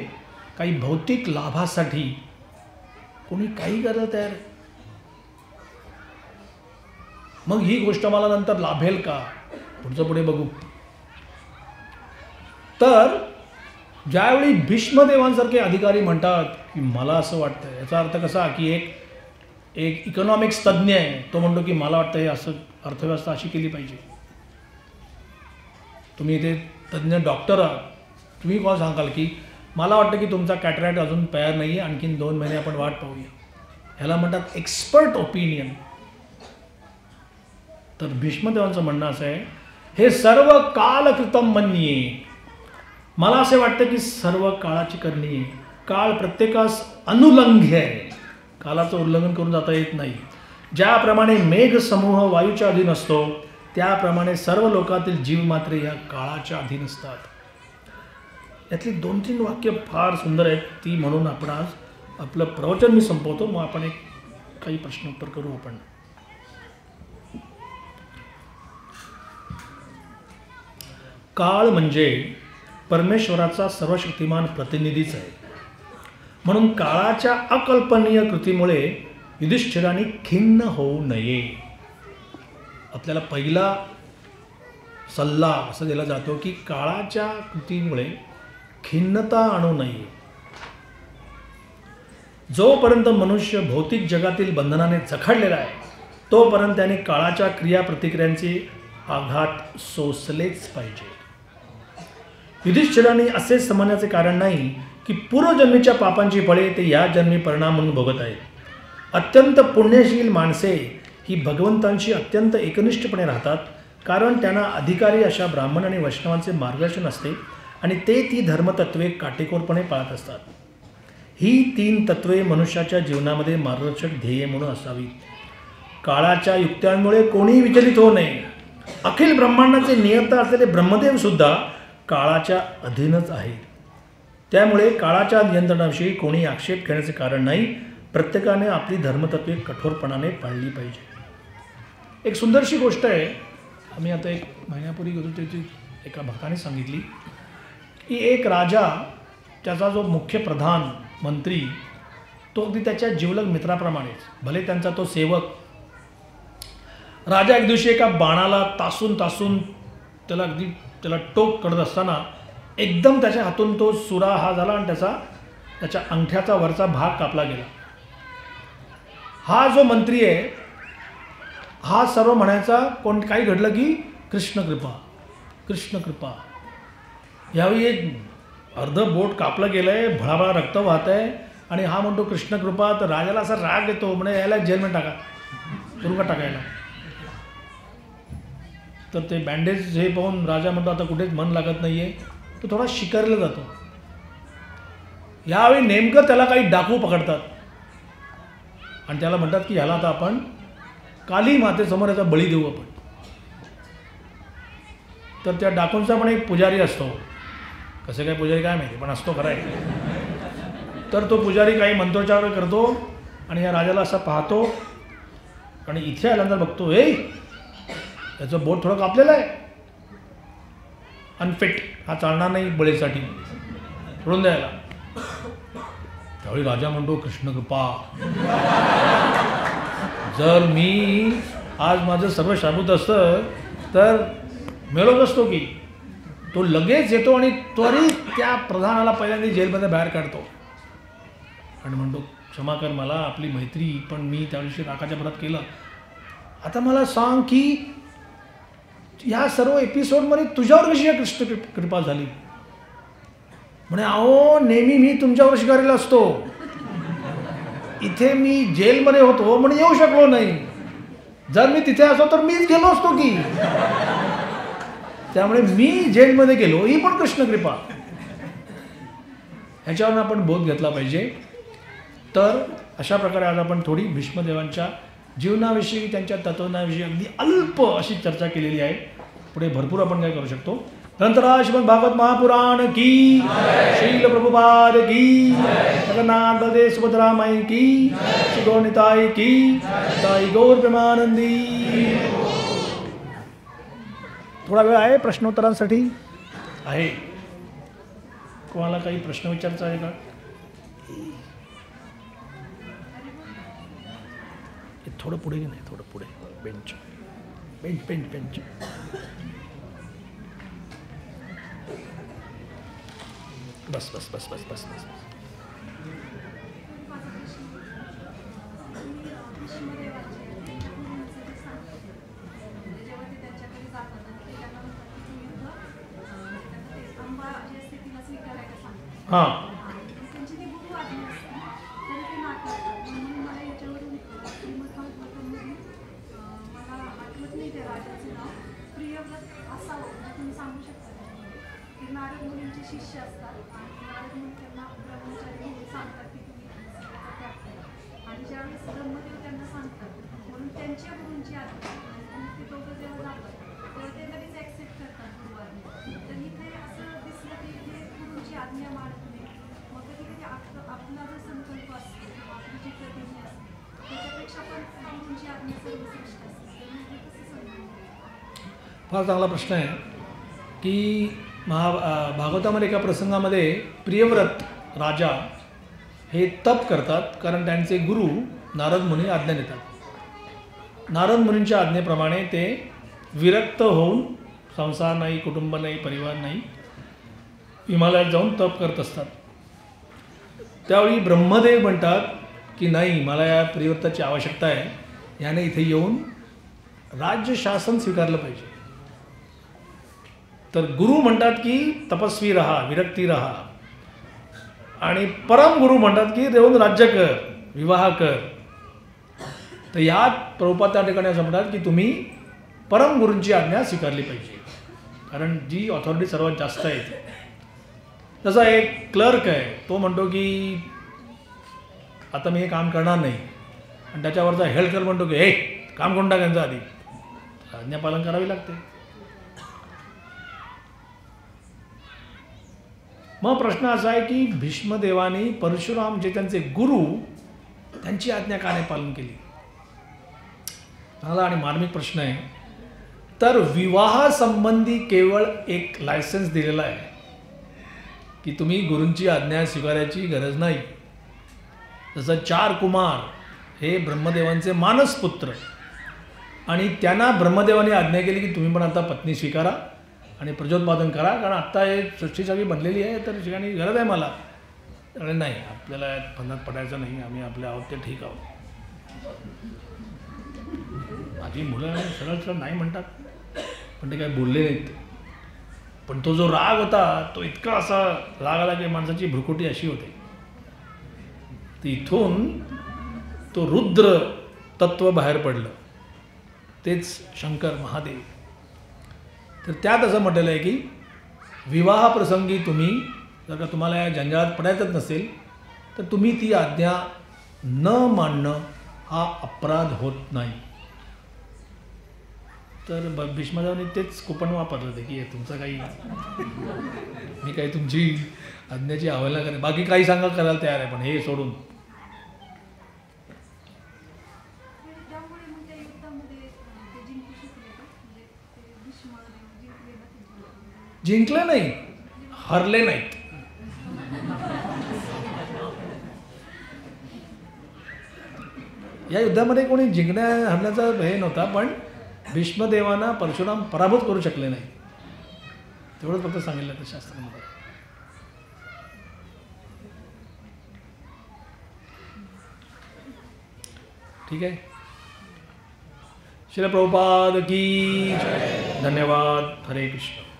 काही भौतिक लाभासाठी कोणी काही करायला तयार आहे. मग ही गोष्ट मला नंतर लाभेल का, पुढचं पुढे बघू. तर ज्यावेळी भीष्मदेवांसारखे अधिकारी म्हणतात की मला असं वाटतं, याचा अर्थ कसा की एक इकॉनॉमिक्स तज्ज्ञ आहे, तो म्हणतो की मला वाटतं हे असं अर्थव्यवस्था अशी केली पाहिजे. तुम्ही इथे तज्ज्ञ डॉक्टर आहात, तुम्ही कोण सांगाल की मला वाटतं की तुमचा कॅटरॅक्ट अजून तयार नाही आहे, आणखीन 2 महिने आपण वाट पाहूया. ह्याला म्हणतात एक्सपर्ट ओपिनियन. तर भीष्मदेवांचं म्हणणं असं आहे, हे सर्व कालकृतम मन्ये. मला असे वाटतं की सर्व काळाची करणी आहे. काळ प्रत्येकास अनुलंघ्य आहे, कालाचं उल्लंघन करून जाता येत नाही. ज्याप्रमाणे मेघ समूह वायूच्या अधीन असतो, त्याप्रमाणे सर्व लोकातील जीव मात्र या काळाच्या अधीन असतात. यातली 2-3 वाक्य फार सुंदर आहेत, ती म्हणून आपण आज आपलं प्रवचन मी संपवतो. मग आपण काही प्रश्नोत्तर करू. आपण काळ म्हणजे परमेश्वराचा सर्वशक्तिमान प्रतिनिधीच आहे. म्हणून काळाच्या अकल्पनीय कृतीमुळे युधिष्ठिराने खिन्न होऊ नये. आपल्याला पहिला सल्ला असा दिला जातो की काळाच्या कृतीमुळे खिन्नता आणू नये. जोपर्यंत मनुष्य भौतिक जगातील बंधनाने जखडलेला आहे, तोपर्यंत त्याने काळाच्या क्रियाप्रतिक्रियांचे आघात सोसलेच पाहिजे. युधिष्ठिराने असे समजण्याचे कारण नाही की पूर्वजन्मीच्या पापांची फळे ते या जन्मी परिणाम म्हणून भोगत आहेत. अत्यंत पुण्यशील माणसे ही भगवंतांशी अत्यंत एकनिष्ठपणे राहतात, कारण त्यांना अधिकारी अशा ब्राह्मण आणि वैष्णवांचे मार्गदर्शन असते आणि ते ती धर्मतत्वे काटेकोरपणे पाळत असतात. ही 3 तत्वे मनुष्याच्या जीवनामध्ये मार्गदर्शक ध्येय म्हणून असावी. काळाच्या युक्त्यांमुळे कोणीही विचलित होऊ नये. अखिल ब्रह्मांडाचे नियंता असलेले ब्रह्मदेव सुद्धा काळाच्या अधीनच आहे. त्यामुळे काळाच्या नियंत्रणाविषयी कोणी आक्षेप घेण्याचे कारण नाही. प्रत्येकाने आपली धर्मतत्वे कठोरपणाने पाळली पाहिजे. एक सुंदरशी गोष्ट आहे, आम्ही आता 1 महिन्यापूर्वी गेलो, त्याची एका भक्ताने सांगितली की एक राजा, त्याचा जो मुख्य प्रधान मंत्री, तो अगदी त्याच्या जिवलग मित्राप्रमाणेच, भले त्यांचा तो सेवक. राजा एक दिवशी एका बाणाला तासून त्याला टोक करत असताना एकदम त्याच्या हातून तो सुरा हा झाला आणि त्याच्या अंगठ्याचा वरचा भाग कापला गेला. हा जो मंत्री आहे, हा सर्व म्हणायचा, काही घडलं की कृष्ण कृपा, कृष्ण कृपा. यावेळी एक अर्धं बोट कापलं गेलं आहे, भळाभळा रक्त वाहत आहे आणि हा म्हणतो कृष्ण कृपा. तर राजाला असा राग येतो, म्हणे यायला जेलमध्ये टाका, तुरुंगात टाकायला. तर ते बँडेज हे पाहून राजा म्हणतो आता कुठेच मन लागत नाही आहे, तो थोडा शिकारला जातो. यावेळी नेमकं त्याला काही डाकू पकडतात आणि त्याला म्हणतात की ह्याला आता आपण काली मातेसमोर याचा बळी देऊ आपण. तर त्या डाकूंचा पण एक पुजारी असतो, कसे काय पुजारी काय माहिती, पण असतो खरं आहे. तर तो पुजारी काही मंत्रोच्चार करतो आणि या राजाला असा पाहतो आणि इथे आल्यानंतर बघतो, त्याचं बोट थोडं कापलेलं आहे, अनफिट, हा चालणार नाही बळीसाठी, सोडून द्यायला. त्यावेळी राजा म्हणतो कृष्ण कृपा, जर मी आज माझं सर्व शाबूत असतं तर मेलोच असतो की. तो लगेच येतो आणि त्वरित त्या प्रधानाला पहिल्यांदा जेलमध्ये बाहेर काढतो आणि म्हणतो क्षमा कर मला, आपली मैत्री पण मी त्या दिवशी राखाच्या भरात केलं. आता मला सांग की ह्या सर्व एपिसोडमध्ये तुझ्यावर कशी या कृष्ण कृपा झाली. म्हणे अहो नेहमी मी तुमच्यावर शिकारीला असतो, इथे मी जेलमध्ये होतो म्हणून येऊ शकलो नाही, जर मी तिथे असतो तर मीच गेलो असतो की, त्यामुळे मी जेलमध्ये गेलो, ही पण कृष्ण कृपा. ह्याच्यावर आपण बोध घेतला पाहिजे. तर अशा प्रकारे आज आपण थोडी भीष्मदेवांच्या जीवनाविषयी, त्यांच्या तत्वज्ञानाविषयी अगदी अल्प अशी चर्चा केलेली आहे. पुढे भरपूर आपण काय करू शकतो. नंतर श्रीमद भागवत महापुराण की, श्रील प्रभुपाद की, जगन्नाथ बलदेव सुभद्रा माई की, श्री गौर निताई की, ताई गौर प्रेमानंदी. थोडा वेळ आहे प्रश्नोत्तरांसाठी, आहे कोणाला काही प्रश्न विचारायचा आहे का. थोडं पुढे की नाही, थोडं पुढे, बेंच बेंच बेंच बेंच. बस बस बस बस बस बस. हां शिष्य असतात नारद मुनी त्यांना ब्रह्मचारी सांगतात की तुम्ही आणि ज्यावेळेस ब्रह्मदेव त्यांना सांगतात म्हणून त्यांच्या गुरूंची आज्ञा आणि ते दोघं जेव्हा जातात तेव्हा ते लगेच ॲक्सेप्ट करतात गुरु आज्ञा. तर इथे असं दिसलं की ते गुरूंची आज्ञा मानत नाही. मग कधी कधी आपला जो संकल्प असतो किंवा आपली जी प्रतिज्ञा असते त्याच्यापेक्षा पण गुरूंची आज्ञा सर्वश्रेष्ठ असते. तर मग हे कसं समजून. फार चांगला प्रश्न आहे की भागवतामध्ये एका प्रसंगामध्ये प्रियव्रत राजा हे तप करतात कारण त्यांचे गुरु नारद मुनी आज्ञा देतात. नारद मुनींच्या आज्ञेप्रमाणे ते विरक्त होऊन, संसार नाही, कुटुंब नाही, परिवार नाही, हिमालयात जाऊन तप करत असतात. त्यावेळी ब्रह्मदेव म्हणतात की नाही, मला या प्रियव्रताची आवश्यकता आहे, याने इथे येऊन राज्य शासन स्वीकारलं पाहिजे. तर गुरु म्हणतात की तपस्वी राहा, विरक्ती राहा, आणि परम गुरु म्हणतात की देऊन राज्य कर, विवाह कर. तर यात प्रभुपाद त्या ठिकाणी असं म्हणतात की तुम्ही परम गुरूंची आज्ञा स्वीकारली पाहिजे, कारण जी ऑथॉरिटी सर्वात जास्त आहे. जसा एक क्लर्क आहे, तो म्हणतो की आता मी हे काम करणार नाही, आणि त्याच्यावरचा हेल्थकेअर म्हणतो की हे काम कोण टाकायचं, आधी आज्ञापालन करावी लागते. मग प्रश्न असा आहे की भीष्मदेवानी परशुराम जे त्यांचे गुरु, त्यांची आज्ञा का नाही पालन केली. चांगला आणि मार्मिक प्रश्न आहे. तर विवाहासंबंधी केवळ एक लायसन्स दिलेला आहे की तुम्ही गुरूंची आज्ञा स्वीकारायची गरज नाही. जसं 4 कुमार हे ब्रह्मदेवांचे मानसपुत्र, आणि त्यांना ब्रह्मदेवाने आज्ञा केली की तुम्ही पण आता पत्नी स्वीकारा आणि प्रजोत्पादन करा, कारण आत्ता हे सृष्टी सगळी बनलेली आहे, तर ठिकाणी गरज आहे मला. आणि नाही, आपल्याला फंदात पडायचं नाही, आम्ही आपले आहोत ते ठीक आहोत. माझी मुलं सरळ सरळ नाही म्हणतात, पण ते काय बोलले नाहीत. पण तो जो राग होता तो इतका असा राग आला की माणसाची भ्रुकुटी अशी होते. तर इथून तो रुद्र तत्व बाहेर पडलं, तेच शंकर महादेव. तर त्यात असं म्हटलेलं आहे की विवाहप्रसंगी तुम्ही जर का तुम्हाला या जंजाळात पडायचंच नसेल तर तुम्ही ती आज्ञा न मानणं हा अपराध होत नाही. तर भीष्मदेवांनी तेच कुपन वापरलं होते की तुमचं काही मी काही तुमची आज्ञेची अवहेलना करेन, बाकी काही सांगा करायला तयार आहे पण हे सोडून. त्यामुळे मग त्या युद्धामध्ये ते जिंकू शकले का? म्हणजे ते भीष्मदेव जिंकले ना ते? जिंकले नाही, हरले नाहीत. या युद्धामध्ये कोणी जिंकण्या हरण्याचा हे नव्हता, पण भीष्मदेवांना परशुराम पराभूत करू शकले नाही, तेवढंच फक्त सांगितलं त्या शास्त्रामध्ये. ठीक आहे. श्रील प्रभुपाद की जय. धन्यवाद. हरे कृष्ण.